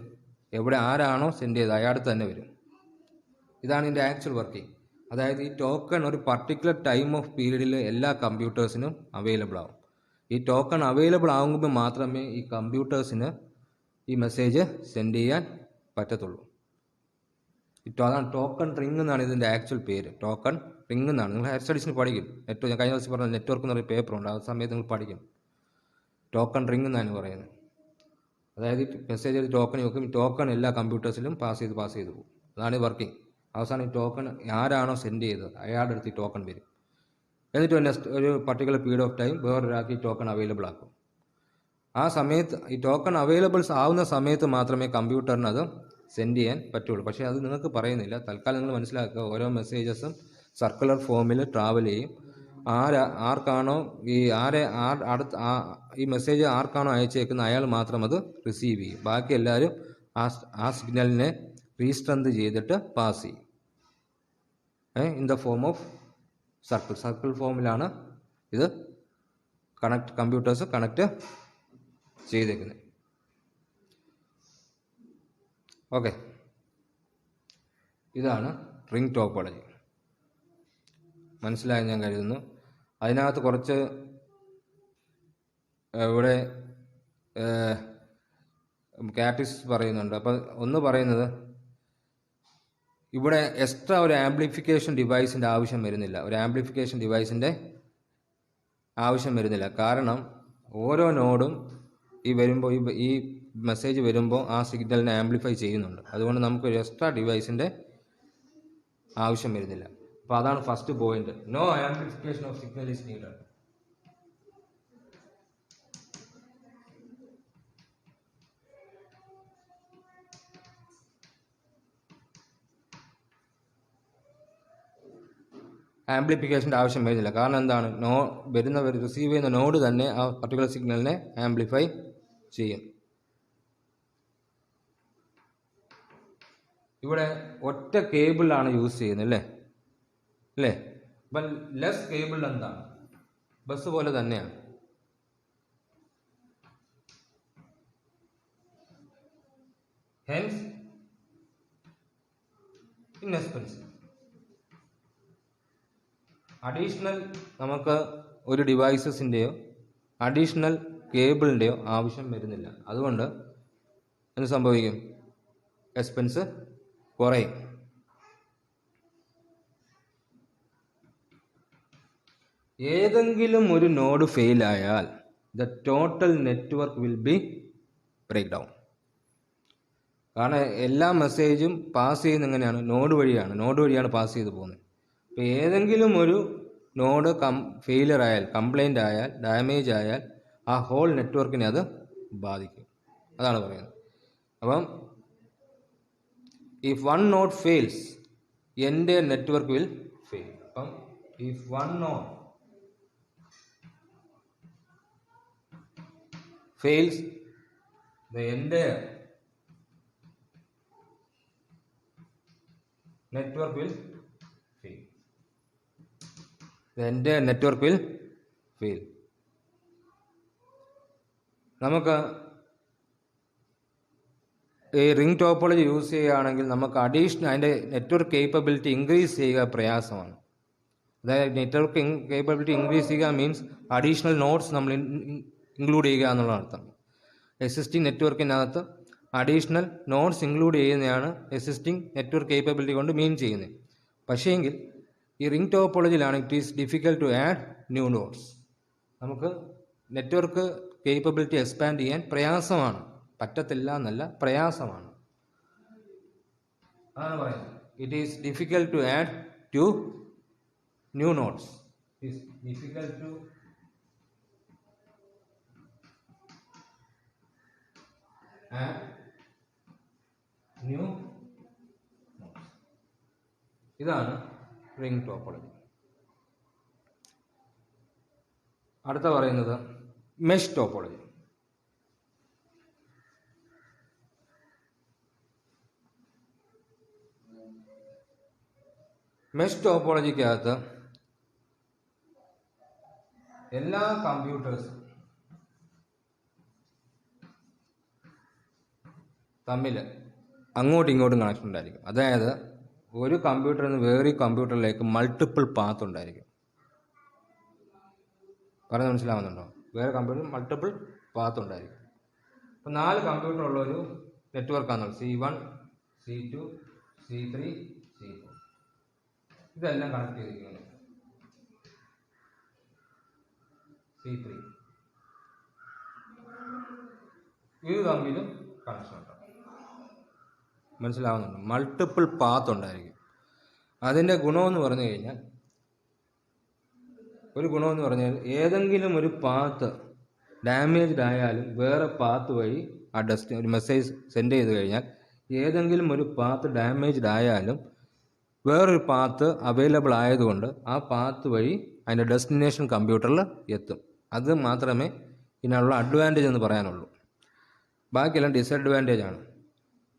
എവിടെ ആരാണോ സെൻഡ് ചെയ്തത് അയാൾക്ക് തന്നെ വരും. ഇതാണ് ഇതിൻ്റെ ആക്ച്വൽ വർക്കിംഗ്. അതായത് ഈ ടോക്കൺ ഒരു പർട്ടിക്കുലർ ടൈം ഓഫ് പീരീഡിൽ എല്ലാ കമ്പ്യൂട്ടേഴ്സിനും അവൈലബിൾ ആവും. ഈ ടോക്കൺ അവൈലബിൾ ആകുമ്പോൾ മാത്രമേ ഈ കമ്പ്യൂട്ടേഴ്സിന് ഈ മെസ്സേജ് സെൻഡ് ചെയ്യാൻ പറ്റത്തുള്ളൂ. അതാണ് ടോക്കൺ റിംഗ് എന്നാണ് ഇതിൻ്റെ ആക്ച്വൽ പേര്. ടോക്കൺ റിംഗ് എന്നാണ്. നിങ്ങൾ ഹയർ സ്റ്റഡീസിന് പഠിക്കും. ഞാൻ കഴിഞ്ഞ ദിവസം പറഞ്ഞ നെറ്റ്വർക്ക് എന്നൊരു പേപ്പറുണ്ട്, ആ സമയത്ത് നിങ്ങൾ പഠിക്കും. ടോക്കൺ റിംഗ് എന്നാണ് പറയുന്നത്. അതായത് മെസ്സേജ് ചെയ്ത് ടോക്കൺ വെക്കും. ഈ ടോക്കൺ എല്ലാ കമ്പ്യൂട്ടേഴ്സിലും പാസ് ചെയ്ത് പോകും. അതാണ് വർക്കിംഗ്. അവസാനം ഈ ടോക്കൺ ആരാണോ സെൻഡ് ചെയ്തത് അയാളുടെ അടുത്ത് ഈ ടോക്കൺ വരും. എന്നിട്ട് ഒരു പർട്ടിക്കുലർ പീരീഡ് ഓഫ് ടൈം വേറൊരാൾക്ക് ഈ ടോക്കൺ അവൈലബിൾ ആക്കും. ആ സമയത്ത് ഈ ടോക്കൺ അവൈലബിൾസ് ആവുന്ന സമയത്ത് മാത്രമേ കമ്പ്യൂട്ടറിന് അത് സെൻഡ് ചെയ്യാൻ പറ്റുള്ളൂ. പക്ഷേ അത് നിങ്ങൾക്ക് പറയുന്നില്ല. തൽക്കാലം നിങ്ങൾ മനസ്സിലാക്കുക, ഓരോ മെസ്സേജസും സർക്കുലർ ഫോമിൽ ട്രാവൽ ചെയ്യും. ആർക്കാണോ ഈ മെസ്സേജ് ആർക്കാണോ അയച്ചേക്കുന്നത് അയാൾ മാത്രം അത് റിസീവ് ചെയ്യും. ബാക്കി എല്ലാവരും ആ സിഗ്നലിനെ റീസ്ട്രെങ്ത് ചെയ്തിട്ട് പാസ് ചെയ്യും. In the form of circle ഫോമിലാണ് ഇത് കമ്പ്യൂട്ടേഴ്സ് കണക്ട് ചെയ്തേക്കുന്നത്. ഓക്കെ, ഇതാണ് റിംഗ് ടോപ്പോളജി. മനസ്സിലായി ഞാൻ കരുതുന്നു. അതിനകത്ത് കുറച്ച് ഇവിടെ കാറ്റഗറീസ് പറയുന്നുണ്ട്. അപ്പം ഒന്ന് പറയുന്നത്, ഇവിടെ എക്സ്ട്രാ ഒരു ആംപ്ലിഫിക്കേഷൻ ഡിവൈസിൻ്റെ ആവശ്യം വരുന്നില്ല. കാരണം ഓരോ നോഡും ഈ മെസ്സേജ് വരുമ്പോൾ ആ സിഗ്നലിനെ ആംപ്ലിഫൈ ചെയ്യുന്നുണ്ട്. അതുകൊണ്ട് നമുക്കൊരു എക്സ്ട്രാ ഡിവൈസിൻ്റെ ആവശ്യം വരുന്നില്ല. അപ്പോൾ അതാണ് first point. No amplification of signal is needed. ആംപ്ലിഫിക്കേഷൻ്റെ ആവശ്യം വരുന്നില്ല. കാരണം എന്താണ്, റിസീവ് ചെയ്യുന്ന നോഡ് തന്നെ ആ പർട്ടിക്കുലർ സിഗ്നലിനെ ആംപ്ലിഫൈ ചെയ്യും. ഇവിടെ ഒറ്റ കേബിളാണ് യൂസ് ചെയ്യുന്നത് അല്ലേ? അപ്പം ലെസ് കേബിൾ എന്താണ്, ബസ് പോലെ തന്നെയാണ്. Hence inexpensive. അഡീഷണൽ നമുക്ക് ഒരു ഡിവൈസസിൻ്റെയോ അഡീഷണൽ കേബിളിൻ്റെയോ ആവശ്യം വരുന്നില്ല. അതുകൊണ്ട് എന്ത് സംഭവിക്കും? എക്സ്പെൻസ് കുറയും. ഏതെങ്കിലും ഒരു നോഡ് ഫെയിൽ ആയാൽ the total network will be break down. കാരണം എല്ലാ മെസ്സേജും പാസ് ചെയ്യുന്ന എങ്ങനെയാണ്? നോഡ് വഴിയാണ് പാസ് ചെയ്ത് പോകുന്നത്. ഇപ്പോൾ ഏതെങ്കിലും ഒരു നോഡ് ഫെയിലിയർ ആയാൽ, കംപ്ലൈൻ്റ് ആയാൽ, ഡാമേജ് ആയാൽ ആ ഹോൾ നെറ്റ്വർക്കിനെ അത് ബാധിക്കും. അതാണ് പറയുന്നത്. അപ്പം if one node fails, entire network will fail. അപ്പം if one node fails, the entire network will fail. നമുക്ക് ഈ റിംഗ് ടോപ്പോളജി യൂസ് ചെയ്യുകയാണെങ്കിൽ നമുക്ക് അതിൻ്റെ നെറ്റ്വർക്ക് കേപ്പബിലിറ്റി ഇൻക്രീസ് ചെയ്യുക പ്രയാസമാണ്. അതായത് നെറ്റ്വർക്ക് കേപ്പബിലിറ്റി ഇൻക്രീസ് ചെയ്യുക മീൻസ് അഡീഷണൽ നോഡ്സ് നമ്മൾ ഇൻക്ലൂഡ് ചെയ്യുക എന്നുള്ള അർത്ഥം. എക്സിസ്റ്റിംഗ് നെറ്റ്വർക്കിനകത്ത് അഡീഷണൽ നോഡ്സ് ഇൻക്ലൂഡ് ചെയ്യുന്നതാണ് എക്സിസ്റ്റിംഗ് നെറ്റ്വർക്ക് കേപ്പബിലിറ്റി കൊണ്ട് മീൻ ചെയ്യുന്നത്. പക്ഷേങ്കിൽ ഈ റിംഗ് ടോപ്പോളജിയിലാണ് it is difficult to add new nodes. നമുക്ക് നെറ്റ്വർക്ക് കേപ്പബിലിറ്റി എക്സ്പാൻഡ് ചെയ്യാൻ പ്രയാസമാണ്. പറ്റത്തില്ല എന്നല്ല, പ്രയാസമാണ്. അതാണ് പറയുന്നത്. It is difficult to add to new nodes. ഇതാണ് റിംഗ് ടോപ്പോളജി. അടുത്ത പറയുന്നത് മെഷ് ടോപ്പോളജി. മെഷ് ടോപ്പോളജിക്കകത്ത് എല്ലാ കമ്പ്യൂട്ടേഴ്സും തമ്മിൽ അങ്ങോട്ടും ഇങ്ങോട്ടും കണക്ഷൻ ഉണ്ടായിരിക്കും. അതായത് ഒരു കമ്പ്യൂട്ടറിൽ നിന്ന് വേറെ കമ്പ്യൂട്ടറിലേക്ക് മൾട്ടിപ്പിൾ പാത്ത് ഉണ്ടായിരിക്കും. പറഞ്ഞ് മനസ്സിലാവുന്നുണ്ടോ? വേറെ കമ്പ്യൂട്ടറിൽ മൾട്ടിപ്പിൾ പാത്ത് ഉണ്ടായിരിക്കും. അപ്പോൾ 4 കമ്പ്യൂട്ടർ ഉള്ള ഒരു നെറ്റ്വർക്കാണെന്നുള്ളത്. C1, C2, C3, C4. ഇതെല്ലാം കണക്ട് ചെയ്തിരിക്കുന്നത്. C3 ഇത് തമ്മിലും കണക്ഷൻ ഉണ്ടാവും. മനസ്സിലാവുന്നുണ്ട്? മൾട്ടിപ്പിൾ പാത്ത് ഉണ്ടായിരിക്കും. അതിൻ്റെ ഗുണമെന്ന് പറഞ്ഞു കഴിഞ്ഞാൽ ഏതെങ്കിലും ഒരു പാത്ത് ഡാമേജ്ഡ് ആയാലും വേറെ പാത്ത് വഴി ആ ഒരു മെസ്സേജ് സെൻഡ് ചെയ്ത് കഴിഞ്ഞാൽ ഏതെങ്കിലും ഒരു പാത്ത് ഡാമേജ്ഡ് ആയാലും വേറൊരു പാത്ത് അവൈലബിൾ ആയതുകൊണ്ട് ആ പാത്ത് വഴി അതിൻ്റെ ഡെസ്റ്റിനേഷൻ കമ്പ്യൂട്ടറിൽ എത്തും. അത് മാത്രമേ ഇതിനുള്ള അഡ്വാൻറ്റേജ് എന്ന് പറയാനുള്ളൂ. ബാക്കിയെല്ലാം ഡിസഡ്വാൻറ്റേജ് ആണ്.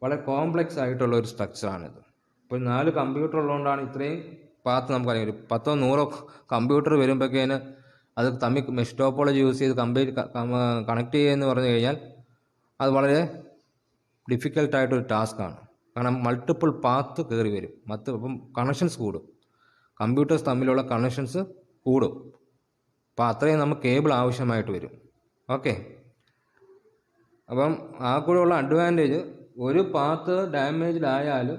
വളരെ കോംപ്ലക്സ് ആയിട്ടുള്ള ഒരു സ്ട്രക്ചറാണിത്. ഇപ്പോൾ 4 കമ്പ്യൂട്ടർ ഉള്ളതുകൊണ്ടാണ് ഇത്രയും പാത്ത് നമുക്കറിയാം. ഒരു 10 100 കമ്പ്യൂട്ടർ വരുമ്പോഴേക്കേന് അത് തമ്മിൽ മെഷ് ടോപ്പോളജി യൂസ് ചെയ്ത് കണക്ട് ചെയ്യുകയെന്ന് പറഞ്ഞു കഴിഞ്ഞാൽ അത് വളരെ ഡിഫിക്കൽട്ടായിട്ടൊരു ടാസ്ക്കാണ്. കാരണം മൾട്ടിപ്പിൾ പാത്ത് കയറി വരും. അപ്പം കണക്ഷൻസ് കൂടും, കമ്പ്യൂട്ടേഴ്സ് തമ്മിലുള്ള കണക്ഷൻസ് കൂടും. അപ്പോൾ അത്രയും നമുക്ക് കേബിൾ ആവശ്യമായിട്ട് വരും. ഓക്കെ, അപ്പം ആ കൂടെയുള്ള അഡ്വാൻറ്റേജ് ഒരു പാത്ത് ഡാമേജ്ഡ് ആയാലും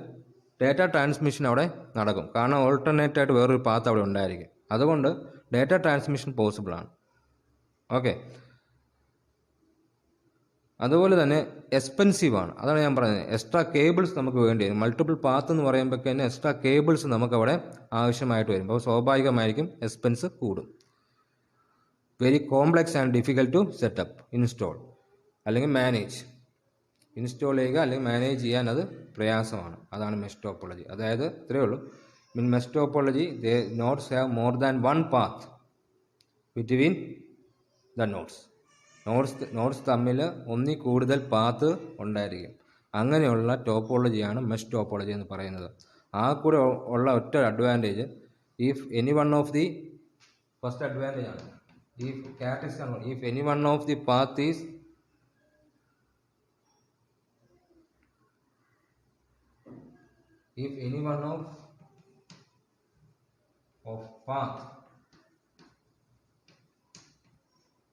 ഡേറ്റ ട്രാൻസ്മിഷൻ അവിടെ നടക്കും. കാരണം ഓൾട്ടർനേറ്റ് ആയിട്ട് വേറൊരു പാത്ത് അവിടെ ഉണ്ടായിരിക്കും. അതുകൊണ്ട് ഡേറ്റ ട്രാൻസ്മിഷൻ പോസിബിളാണ്. ഓക്കെ, അതുപോലെ തന്നെ എക്സ്പെൻസീവ് ആണ്. അതാണ് ഞാൻ പറഞ്ഞത്. എക്സ്ട്രാ കേബിൾസ് നമുക്ക് വേണ്ടി വരും. മൾട്ടിപ്പിൾ പാത്ത് എന്ന് പറയുമ്പോൾ തന്നെ എക്സ്ട്രാ കേബിൾസ് നമുക്കവിടെ ആവശ്യമായിട്ട് വരും. അപ്പോൾ സ്വാഭാവികമായിരിക്കും എക്സ്പെൻസ് കൂടും. Very complex and difficult to set up, install അല്ലെങ്കിൽ മാനേജ്. ഇൻസ്റ്റോൾ ചെയ്യുക അല്ലെങ്കിൽ മാനേജ് ചെയ്യാൻ അത് പ്രയാസമാണ്. അതാണ് മെഷ് ടോപ്പോളജി. അതായത് ഇത്രയേ ഉള്ളൂ. In mesh topology notes have more than one path between the notes. Notes തമ്മിൽ ഒന്നിൽ കൂടുതൽ പാത്ത് ഉണ്ടായിരിക്കും. അങ്ങനെയുള്ള ടോപ്പോളജിയാണ് മെഷ് ടോപ്പോളജി എന്ന് പറയുന്നത്. ആ കൂടെ ഉള്ള ഒറ്റ advantage, if any one of the first advantage ആണ്, if any one of the path is path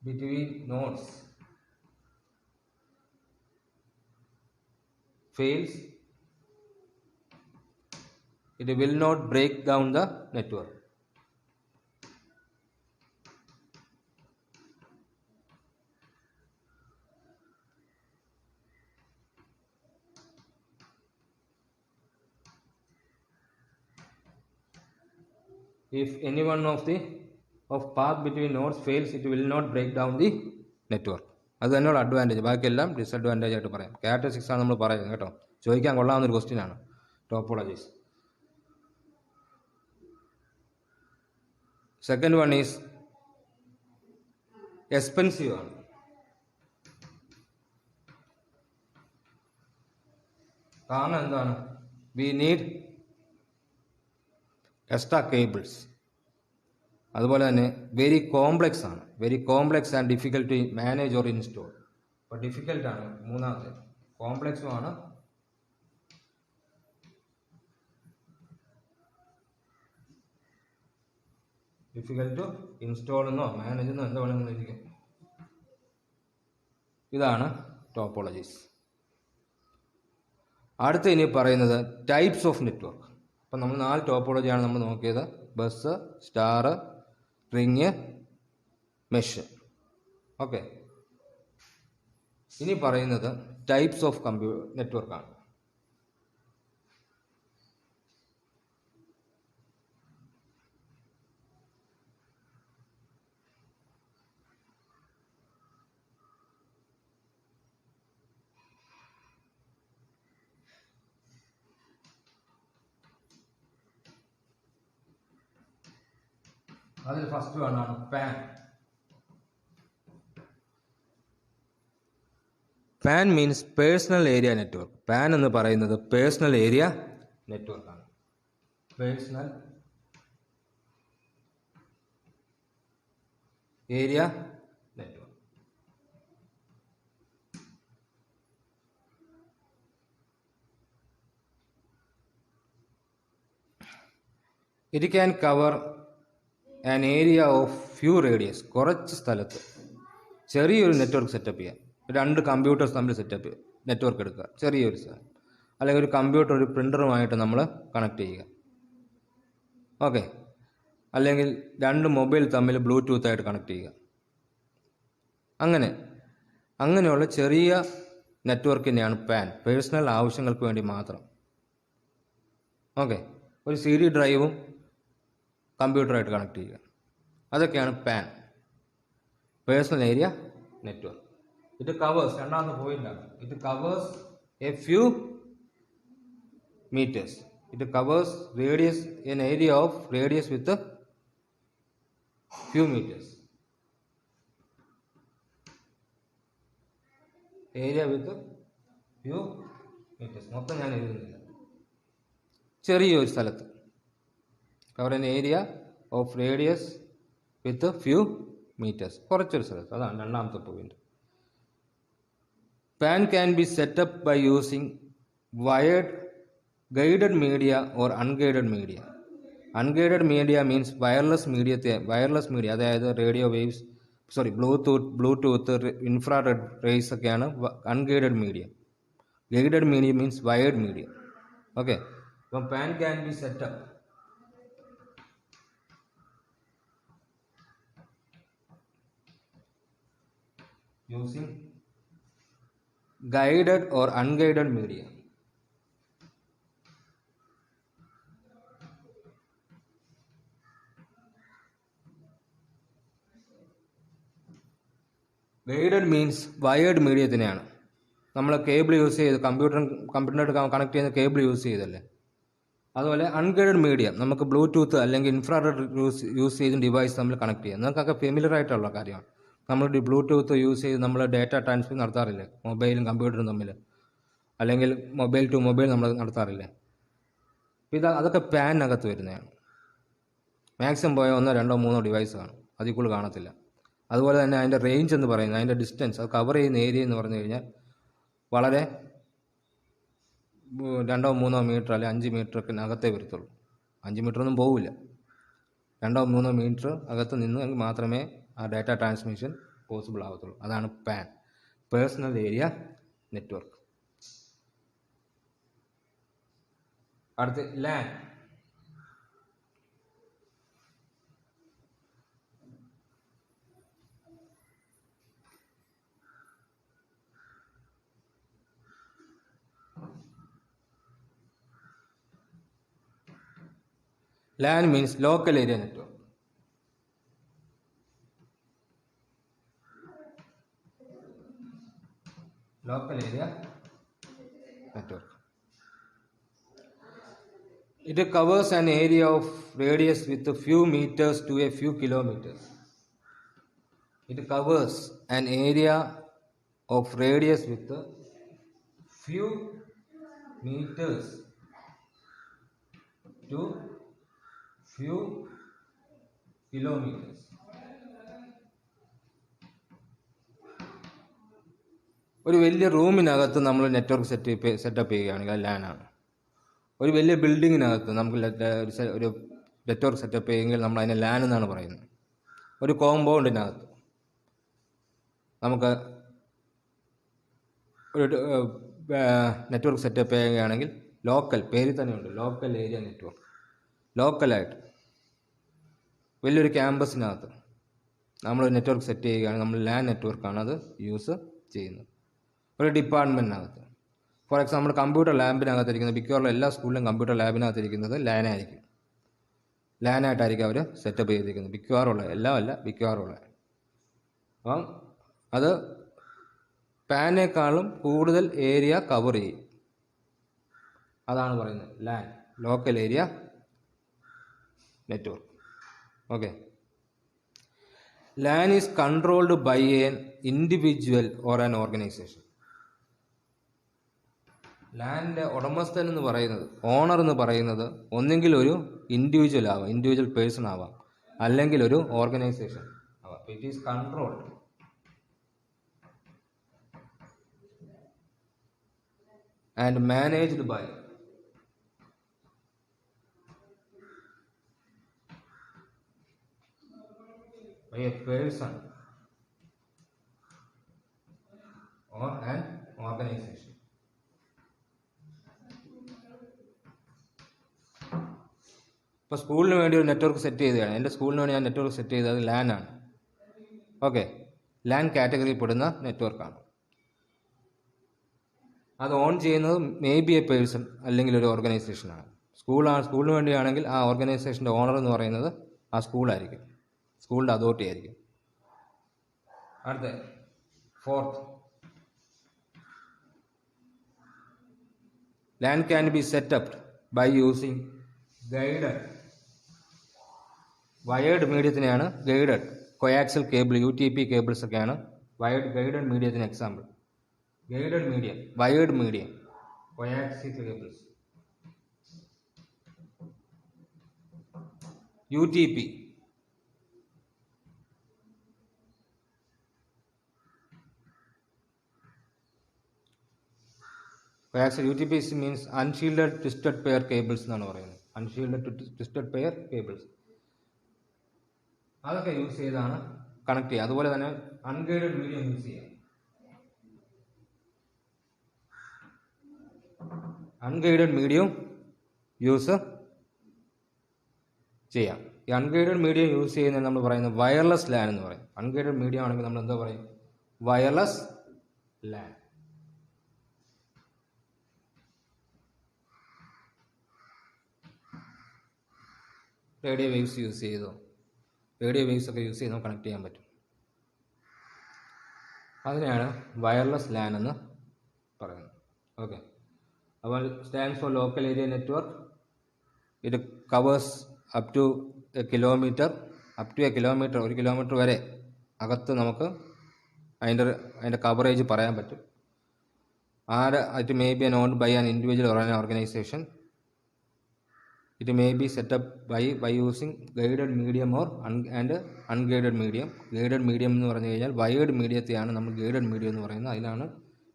between nodes fails, it will not break down the network. If any one of path between nodes fails, it will not break down the network. അത് തന്നെയുള്ള advantage. ബാക്കിയെല്ലാം disadvantage ആയിട്ട് പറയാം. Characteristics ആണ് നമ്മൾ പറയുന്നത് കേട്ടോ. ചോദിക്കാൻ കൊള്ളാവുന്നൊരു ക്വസ്റ്റ്യൻ ആണ് topologies. Second one is expensive ആണ്. കാരണം എന്താണ്? We need extra cables. അതുപോലെ തന്നെ വെരി കോംപ്ലക്സ് ആണ്. Very complex and difficult to manage or install. അപ്പോൾ ഡിഫിക്കൽട്ടാണ് മൂന്നാമത്തെ. കോംപ്ലക്സും ആണ്, ഡിഫിക്കൽട്ട് ടു ഇൻസ്റ്റോൾ എന്നോ മാനേജ് എന്നോ എന്താ വേണമെങ്കിലും ഇരിക്കും. ഇതാണ് ടോപ്പോളജീസ്. അടുത്ത ഇനി പറയുന്നത് ടൈപ്സ് ഓഫ് നെറ്റ്വർക്ക്. അപ്പം നമ്മൾ 4 ടോപ്പോളജിയാണ് നമ്മൾ നോക്കിയത്. Bus, star, ring, mesh. Okay, ഇനി പറയുന്നത് ടൈപ്സ് ഓഫ് നെറ്റ്വർക്കാണ്. അതിൽ ഫസ്റ്റ് വണ്ണാണ് PAN. PAN means personal area network. PAN എന്ന് പറയുന്നത് പേഴ്സണൽ ഏരിയ നെറ്റ്വർക്കാണ്. Personal area network. It can cover an area of few radius. കുറച്ച് സ്ഥലത്ത് ചെറിയൊരു നെറ്റ്വർക്ക് സെറ്റപ്പ് ചെയ്യാം. രണ്ട് കമ്പ്യൂട്ടേഴ്സ് തമ്മിൽ സെറ്റപ്പ് നെറ്റ്വർക്ക് എടുക്കുക, ചെറിയൊരു സ്ഥലം. അല്ലെങ്കിൽ ഒരു കമ്പ്യൂട്ടർ ഒരു പ്രിൻ്ററുമായിട്ട് നമ്മൾ കണക്ട് ചെയ്യുക. ഓക്കെ. അല്ലെങ്കിൽ രണ്ട് മൊബൈൽ തമ്മിൽ ബ്ലൂടൂത്ത് ആയിട്ട് കണക്ട് ചെയ്യുക. അങ്ങനെയുള്ള ചെറിയ നെറ്റ്വർക്കിനെയാണ് പാൻ, പേഴ്സണൽ ആവശ്യങ്ങൾക്ക് വേണ്ടി മാത്രം. ഓക്കെ. ഒരു സി ഡി ഡ്രൈവും കമ്പ്യൂട്ടറായിട്ട് കണക്ട് ചെയ്യുക. അതൊക്കെയാണ് pan, personal area network. It covers, രണ്ടാമത്തെ പോയിന്റാണ്, it covers A few meters. It covers radius, an area of radius with a few meters. Area with a few meters. മൊത്തം ഞാൻ എഴുതുന്നില്ല. ചെറിയൊരു സ്ഥലത്ത് cover an area of radius with a few meters. കുറച്ചൊരു സ്ഥലത്ത്. അതാണ് രണ്ടാമത്തെ point. PAN can be set up by using wired guided media or unguided media. Unguided media means wireless media, അതായത് radio waves, bluetooth, infrared rays ഒക്കെയാണ് unguided media. Guided media means wired media. Okay. അപ്പം PAN can be set up using guided or unguided media. Guided means wired മീഡിയത്തിനെയാണ്. നമ്മൾ cable use ചെയ്ത് കമ്പ്യൂട്ടറിനായിട്ട് connect ചെയ്യുന്ന cable use ചെയ്തല്ലേ. അതുപോലെ അൺഗൈഡഡ് മീഡിയം നമുക്ക് ബ്ലൂടൂത്ത് അല്ലെങ്കിൽ ഇൻഫ്രാറെഡ് യൂസ് ചെയ്ത് ഡിവൈസ് നമ്മൾ കണക്ട് ചെയ്യാം. നമുക്കൊക്കെ ഫെമിലിയർ ആയിട്ടുള്ള കാര്യമാണ്. നമ്മൾ ബ്ലൂടൂത്ത് യൂസ് ചെയ്ത് നമ്മൾ ഡാറ്റ ട്രാൻസ്ഫർ നടത്താറില്ലേ, മൊബൈലും കമ്പ്യൂട്ടറും തമ്മിൽ, അല്ലെങ്കിൽ മൊബൈൽ ടു മൊബൈൽ നമ്മൾ നടത്താറില്ലേ. അതൊക്കെ പാനകത്ത് വരുന്നതാണ്. മാക്സിമം പോയ 1, 2, 3 ഡിവൈസ് കാണും, അതിൽ കൂടുതൽ കാണത്തില്ല. അതുപോലെ തന്നെ അതിൻ്റെ റേഞ്ച് എന്ന് പറയുന്നത്, അതിൻ്റെ ഡിസ്റ്റൻസ്, അത് കവർ ചെയ്യുന്ന ഏരിയ എന്ന് പറഞ്ഞു കഴിഞ്ഞാൽ വളരെ 2, 3 മീറ്റർ അല്ലെങ്കിൽ 5 മീറ്ററൊക്കെ അകത്തേ വരത്തുള്ളൂ. 5 മീറ്ററൊന്നും പോവില്ല. 2, 3 മീറ്റർ അകത്ത് നിന്ന് മാത്രമേ ആ ഡാറ്റ ട്രാൻസ്മിഷൻ പോസിബിൾ ആവത്തുള്ളൂ. അതാണ് പാൻ, പേഴ്സണൽ ഏരിയ നെറ്റ്വർക്ക്. അടുത്ത് LAN. LAN means local area network. Local area network. It covers an area of radius with a few meters to a few kilometers. It covers an area of radius with a few meters to few kilometers. ഒരു വലിയ റൂമിനകത്ത് നമ്മൾ network setup ചെയ്യുകയാണെങ്കിൽ അത് ലാനാണ്. ഒരു വലിയ ബിൽഡിങ്ങിനകത്ത് നമുക്ക് ഒരു നെറ്റ്വർക്ക് സെറ്റപ്പ് ചെയ്യുമെങ്കിൽ നമ്മൾ അതിനെ ലാൻ എന്നാണ് പറയുന്നത്. ഒരു കോമ്പൗണ്ടിനകത്ത് നമുക്ക് ഒരു നെറ്റ്വർക്ക് സെറ്റപ്പ് ചെയ്യുകയാണെങ്കിൽ ലോക്കൽ, പേരിൽ തന്നെയുണ്ട്, ലോക്കൽ ഏരിയ നെറ്റ്വർക്ക്. ലോക്കലായിട്ട് വലിയൊരു ക്യാമ്പസിനകത്ത് നമ്മൾ നെറ്റ്വർക്ക് സെറ്റ് ചെയ്യുകയാണെങ്കിൽ നമ്മൾ ലാൻ നെറ്റ്വർക്കാണ് അത് യൂസ് ചെയ്യുന്നത്. ഒരു ഡിപ്പാർട്ട്മെൻറ്റിനകത്ത്, ഫോർ എക്സാമ്പിൾ കമ്പ്യൂട്ടർ ലാബിനകത്തിരിക്കുന്നത്, മിക്കവാറും എല്ലാ സ്കൂളിലും കമ്പ്യൂട്ടർ ലാബിനകത്തിരിക്കുന്നത് ലാനായിരിക്കും. ലാനായിട്ടായിരിക്കും അവർ സെറ്റപ്പ് ചെയ്തിരിക്കുന്നത്. മിക്കവാറുള്ള, എല്ലാം അല്ല, മിക്കവാറുള്ള. അപ്പം അത് പാനേക്കാളും കൂടുതൽ ഏരിയ കവർ ചെയ്യും. അതാണ് പറയുന്നത് LAN, local area network. Okay. LAN is controlled by an individual or an organization. ലാൻഡിൻ്റെ ഉടമസ്ഥൻ എന്ന് പറയുന്നത്, ഓണർ എന്ന് പറയുന്നത് ഒന്നെങ്കിൽ ഒരു ഇൻഡിവിജ്വൽ ആവാം, ഇൻഡിവിജ്വൽ പേഴ്സൺ ആവാം, അല്ലെങ്കിൽ ഒരു ഓർഗനൈസേഷൻ ആവാം. It is controlled and managed by a person or an organization. ഇപ്പോൾ സ്കൂളിന് വേണ്ടി ഒരു നെറ്റ്വർക്ക് സെറ്റ് ചെയ്തതാണ്. എൻ്റെ സ്കൂളിന് വേണ്ടി ഞാൻ നെറ്റ്വർക്ക് സെറ്റ് ചെയ്തത് ലാൻ ആണ്. ഓക്കെ, ലാൻ കാറ്റഗറിയിൽ പെടുന്ന നെറ്റ്വർക്കാണ്. അത് ഓൺ ചെയ്യുന്നത് മേ ബി എ പേഴ്സൺ അല്ലെങ്കിൽ ഒരു ഓർഗനൈസേഷനാണ്. സ്കൂളിന് വേണ്ടിയാണെങ്കിൽ ആ ഓർഗനൈസേഷൻ്റെ ഓണർ എന്ന് പറയുന്നത് ആ സ്കൂളായിരിക്കും, സ്കൂളിൻ്റെ അതോറിറ്റി ആയിരിക്കും. അടുത്ത fourth, LAN can be set up by using guided wired മീഡിയത്തിനെയാണ് guided, coaxial cable, UTP cables ഒക്കെയാണ് ഗൈഡഡ് മീഡിയത്തിന് example. Guided medium, wired medium, coaxial cables. UTP coaxial UTP means unshielded twisted pair cables എന്നാണ് പറയുന്നത്. Unshielded twisted pair cables അതൊക്കെ use ചെയ്താണ് connect ചെയ്യുക. അതുപോലെ തന്നെ അൺഗൈഡഡ് മീഡിയം യൂസ് ചെയ്യാം. അൺഗൈഡഡ് മീഡിയം യൂസ് ചെയ്യാം. ഈ അൺഗൈഡഡ് മീഡിയം യൂസ് ചെയ്യുന്നത് നമ്മൾ പറയുന്നത് വയർലെസ് ലാൻ എന്ന് പറയും. അൺഗൈഡഡ് മീഡിയം ആണെങ്കിൽ നമ്മൾ എന്താ പറയും? Wireless LAN. Radio waves use ചെയ്തോ, റേഡിയോ വേവ്സ് ഒക്കെ യൂസ് ചെയ്ത് നമുക്ക് കണക്ട് ചെയ്യാൻ പറ്റും. അതിനെയാണ് വയർലെസ് ലാൻ എന്ന് പറയുന്നത്. ഓക്കെ, അപ്പോൾ stands for local area network. ഇത് covers up to a kilometer, ഒരു കിലോമീറ്റർ വരെ അകത്ത് നമുക്ക് അതിൻ്റെ കവറേജ് പറയാൻ പറ്റും. It may be owned by an individual or an organization. It may be set up by using guided medium or unguided medium. Guided medium എന്ന് പറഞ്ഞു കഴിഞ്ഞാൽ വയേർഡ് മീഡിയത്തെയാണ് നമ്മൾ ഗൈഡഡ് മീഡിയം എന്ന് പറയുന്നത്. അതിലാണ്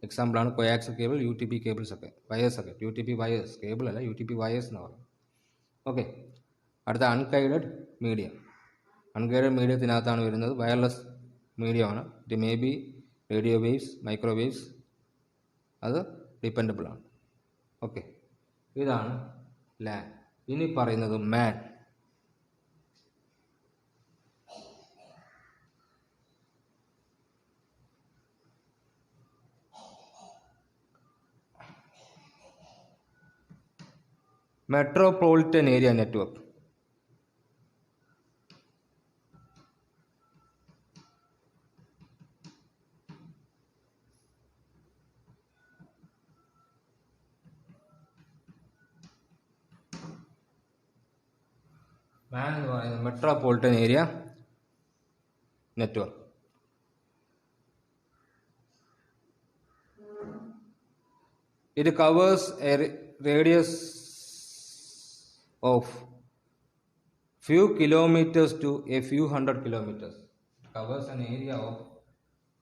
എക്സാമ്പിളാണ് കൊയാക്സൽ കേബിൾ, UTP കേബിൾസ് ഒക്കെ, wires ഒക്കെ. UTP വയേഴ്സ്, കേബിൾ അല്ല, UTP വയേഴ്സ് എന്ന് പറയും. ഓക്കെ, അടുത്ത അൺഗൈഡഡ് മീഡിയം. അൺഗൈഡഡ് മീഡിയത്തിനകത്താണ് വരുന്നത് വയർലെസ് മീഡിയമാണ്. It may be radio waves, microwaves, അത് ഡിപ്പെൻഡബിൾ ആണ്. ഓക്കെ, ഇതാണ് ലാൻ. ഇനി പറയുന്നത് MAN. Metropolitan area network. MAN എന്ന് പറയുന്നത് metropolitan area network. It covers a radius of few kilometers to a few hundred kilometers. It covers an area of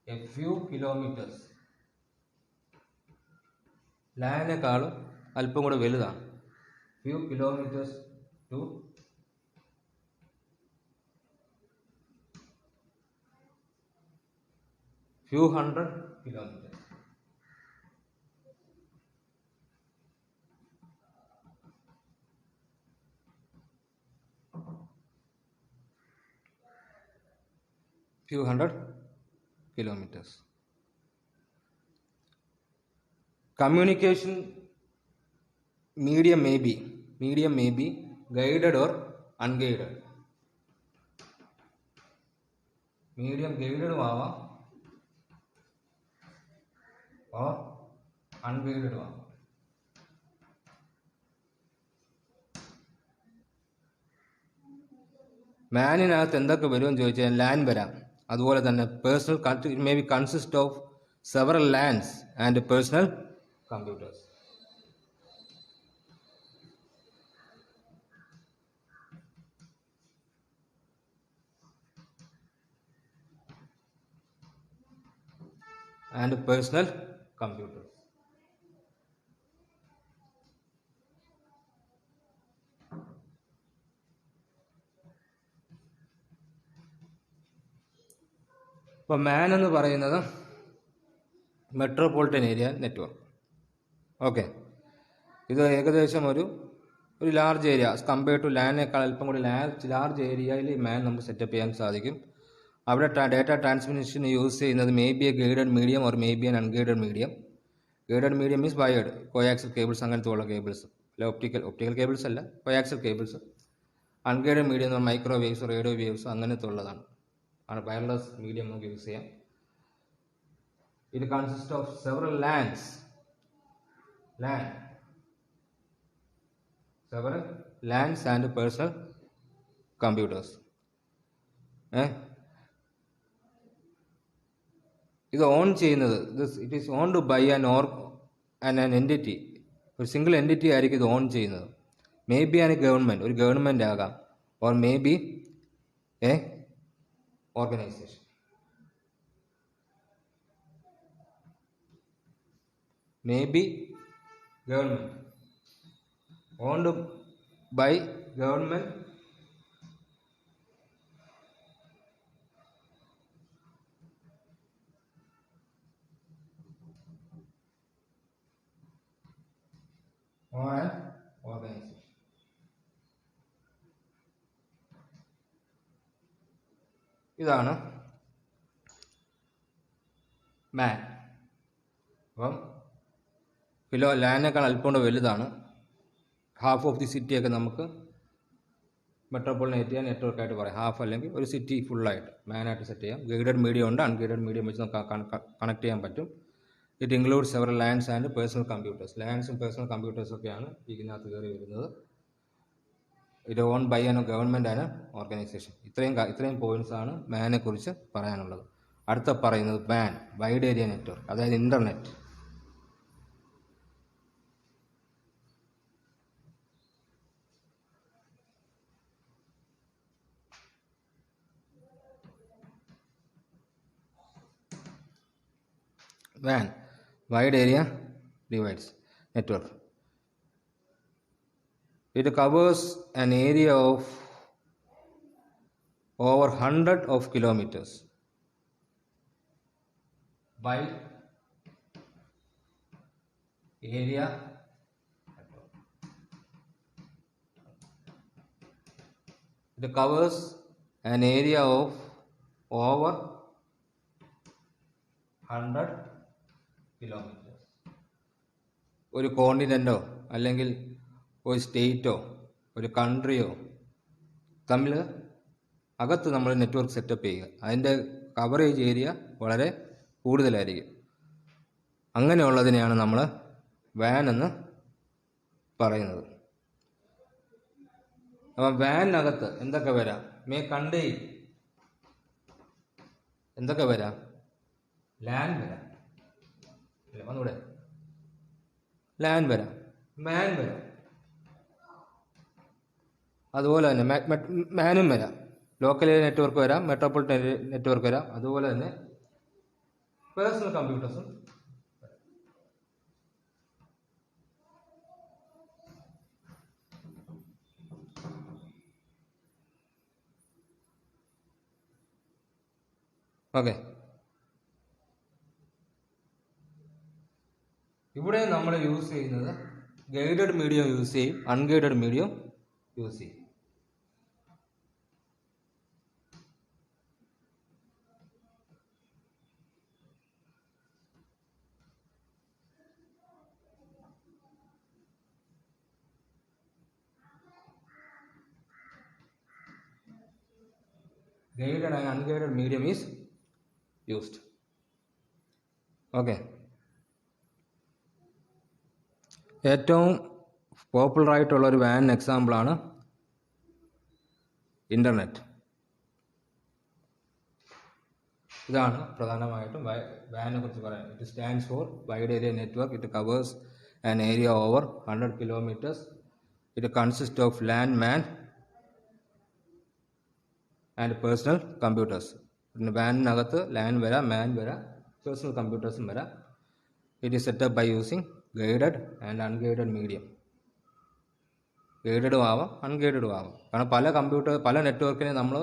a few kilometers. ലാനേക്കാളും അല്പം കൂടെ വലുതാണ്. few kilometers to few hundred kilometers. Few hundred kilometers. Communication medium may be guided or unguided. Medium guided ആവാം or unguided ആവാം. മാനിനകത്ത് എന്തൊക്കെ വരുമെന്ന് ചോദിച്ചാൽ LAN വരാം. അതുപോലെ തന്നെ personal it may B consist of several lance and personal computers. and personal computers. അപ്പോൾ മാൻ എന്ന് പറയുന്നത് മെട്രോപൊളിറ്റൻ ഏരിയ നെറ്റ്വർക്ക്. ഓക്കെ, ഇത് ഏകദേശം ഒരു ലാർജ് ഏരിയ കമ്പയർ ടു ലാൻഡിനേക്കാൾ അല്പം കൂടി ലാർജ് ഏരിയയിൽ മാൻ നമുക്ക് സെറ്റപ്പ് ചെയ്യാൻ സാധിക്കും. അവിടെ ഡാറ്റ ട്രാൻസ്മിഷൻ യൂസ് ചെയ്യുന്നത് may be A guided medium or may B N unguided medium. Guided medium means wired coaxial cables, അങ്ങനത്തെ ഉള്ള കേബിൾസ്, അല്ല ഒപ്റ്റിക്കൽ കേബിൾസ് അല്ല, കോയാക്സൽ കേബിൾസ്. അൺഗൈഡഡ് മീഡിയം എന്ന് പറഞ്ഞാൽ മൈക്രോവേവ്സ്, റേഡിയോ വേവ്സ് അങ്ങനത്തെ ഉള്ളതാണ്. വയർലെസ് മീഡിയം നമുക്ക് യൂസ് ചെയ്യാം. It consists of several LANs, and personal computers. ഇത് ഓൺ ചെയ്യുന്നത്, it is owned by an entity, ഒരു സിംഗിൾ എൻറ്റിറ്റി ആയിരിക്കും ഇത് ഓൺ ചെയ്യുന്നത്. മേ ബി ഒരു ഗവൺമെൻറ് ആകാം, or may be a organization. Maybe government, owned by government, or an organization. ഇതാണ് മാൻ. അപ്പം ലാൻഡിനേക്കാൾ അല്പം വലുതാണ്. ഹാഫ് ഓഫ് ദി സിറ്റിയൊക്കെ നമുക്ക് മെട്രോപൊളിറ്റൻ ഏരിയ നെറ്റ്വർക്കായിട്ട് പറയാം. ഹാഫ് അല്ലെങ്കിൽ ഒരു സിറ്റി ഫുള്ളായിട്ട് മാനായിട്ട് സെറ്റ് ചെയ്യാം. ഗൈഡഡ് മീഡിയം ഉണ്ട്, അൺഗൈഡഡ് മീഡിയം വെച്ച് നമുക്ക് കണക്ട് ചെയ്യാൻ പറ്റും. It include several LANs and personal computers. ലാൻഡ്സും പേഴ്സണൽ കമ്പ്യൂട്ടേഴ്സൊക്കെയാണ് ഇതിനകത്ത് കയറി വരുന്നത്. ഇത് ഓൺ ബൈ ആൻ ഗവൺമെൻറ് ആണ് ഓർഗനൈസേഷൻ. ഇത്രയും പോയിന്റ്സ് ആണ് മാനെ കുറിച്ച് പറയാനുള്ളത്. അടുത്ത പറയുന്നത് വാൻ, വൈഡ് ഏരിയ നെറ്റ്വർക്ക്, അതായത് internet. WAN, Wide Area Device Network. It covers an area of over 100 of kilometers. Wide area network. It covers an area of over 100 kilometres. ഒരു കോണ്ടിനെൻ്റോ അല്ലെങ്കിൽ ഒരു സ്റ്റേറ്റോ ഒരു കൺട്രിയോ തമ്മിൽ അകത്ത് നമ്മൾ നെറ്റ്വർക്ക് സെറ്റപ്പ് ചെയ്യുക. അതിൻ്റെ കവറേജ് ഏരിയ വളരെ കൂടുതലായിരിക്കും. അങ്ങനെയുള്ളതിനെയാണ് നമ്മൾ വാൻ എന്ന് പറയുന്നത്. അപ്പം വാനിനകത്ത് എന്തൊക്കെ വരാം? എന്തൊക്കെ വരാം? ലാൻ വരാം, ഒന്നുകൂടെ ലാൻ വരാം, മാൻ വരാം, അതുപോലെ തന്നെ മാനും വരാം. ലോക്കൽ ഏരിയ നെറ്റ്വർക്ക് വരാം, മെട്രോപൊളിറ്റൻ നെറ്റ്വർക്ക് വരാം, അതുപോലെ തന്നെ പേഴ്സണൽ കമ്പ്യൂട്ടേഴ്സും. ഓക്കെ, ഇവിടെ നമ്മൾ യൂസ് ചെയ്യുന്നത് ഗൈഡഡ് മീഡിയം യൂസ് ചെയ്യും, അൺഗൈഡഡ് മീഡിയം യൂസ് ചെയ്യും. Guided and unguided medium is used. Okay. ഏറ്റവും പോപ്പുലർ ആയിട്ടുള്ള ഒരു വാൻ എക്സാമ്പിളാണ് ഇൻ്റർനെറ്റ്. ഇതാണ് പ്രധാനമായിട്ടും വാനെ കുറിച്ച് പറയാൻ. It stands for wide area network. It covers an area over 100 kilometers. It consist of LAN, MAN and personal computers. പിന്നെ വാനിനകത്ത് ലാൻ വരാം, മാൻ വരാം, പേഴ്സണൽ കമ്പ്യൂട്ടേഴ്സും വരാം. It is set up by using guided and unguided medium. ഗൈഡഡും ആവാം, അൺഗൈഡഡും ആവാം. കാരണം പല നെറ്റ്വർക്കിനെ നമ്മൾ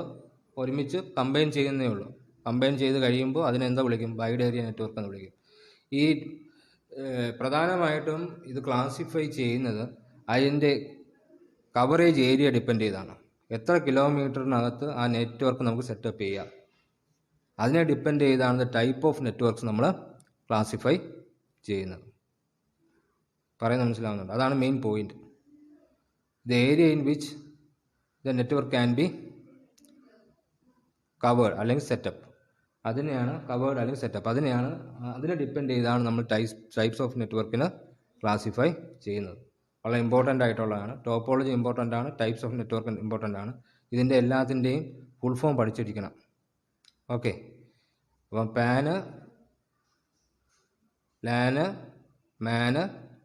ഒരുമിച്ച് കമ്പൈൻ ചെയ്യുന്നേ ഉള്ളൂ. കമ്പൈൻ ചെയ്ത് കഴിയുമ്പോൾ അതിനെന്താ വിളിക്കും? വൈഡ് ഏരിയ നെറ്റ്വർക്ക് എന്ന് വിളിക്കും. ഈ പ്രധാനമായിട്ടും ഇത് ക്ലാസിഫൈ ചെയ്യുന്നത് അതിൻ്റെ കവറേജ് ഏരിയ ഡിപ്പെൻഡ് ചെയ്താണ്. എത്ര കിലോമീറ്ററിനകത്ത് ആ നെറ്റ്വർക്ക് നമുക്ക് സെറ്റപ്പ് ചെയ്യാം, അതിനെ ഡിപ്പെൻഡ് ചെയ്താണ് ടൈപ്പ് ഓഫ് നെറ്റ്വർക്ക്സ് നമ്മൾ ക്ലാസിഫൈ ചെയ്യുന്നത്. പറയുന്നത് മനസ്സിലാവുന്നുണ്ട്? അതാണ് main point. The area in which the network can be covered അല്ലെങ്കിൽ സെറ്റപ്പ്, അതിനെയാണ് കവേർഡ് അല്ലെങ്കിൽ സെറ്റപ്പ്, അതിനെ ഡിപ്പെൻഡ് ചെയ്താണ് നമ്മൾ ടൈപ്സ് ഓഫ് നെറ്റ്വർക്കിന് ക്ലാസിഫൈ ചെയ്യുന്നത്. വളരെ ഇമ്പോർട്ടൻ്റ് ആയിട്ടുള്ളതാണ്. ടോപ്പോളജി ഇമ്പോർട്ടൻ്റ് ആണ്, ടൈപ്സ് ഓഫ് നെറ്റ്വർക്ക് ഇമ്പോർട്ടൻ്റ് ആണ്. ഇതിൻ്റെ എല്ലാത്തിൻ്റെയും ഫുൾ ഫോം പഠിച്ചിരിക്കണം. ഓക്കെ, അപ്പം പാന്, ലാന്, മാന്,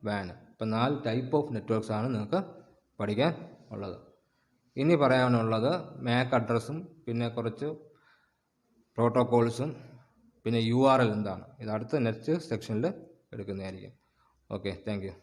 വാന്, ഇപ്പം 4 ടൈപ്പ് ഓഫ് നെറ്റ്വർക്ക്സ് ആണ് നിങ്ങൾക്ക് പഠിക്കാൻ ഉള്ളത്. ഇനി പറയാനുള്ളത് മാക് അഡ്രസ്സും പിന്നെ കുറച്ച് പ്രോട്ടോകോൾസും പിന്നെ URL എന്താണ്. ഇത് അടുത്ത നെക്സ്റ്റ് സെക്ഷനിൽ എടുക്കുന്നതായിരിക്കും. Okay, thank you.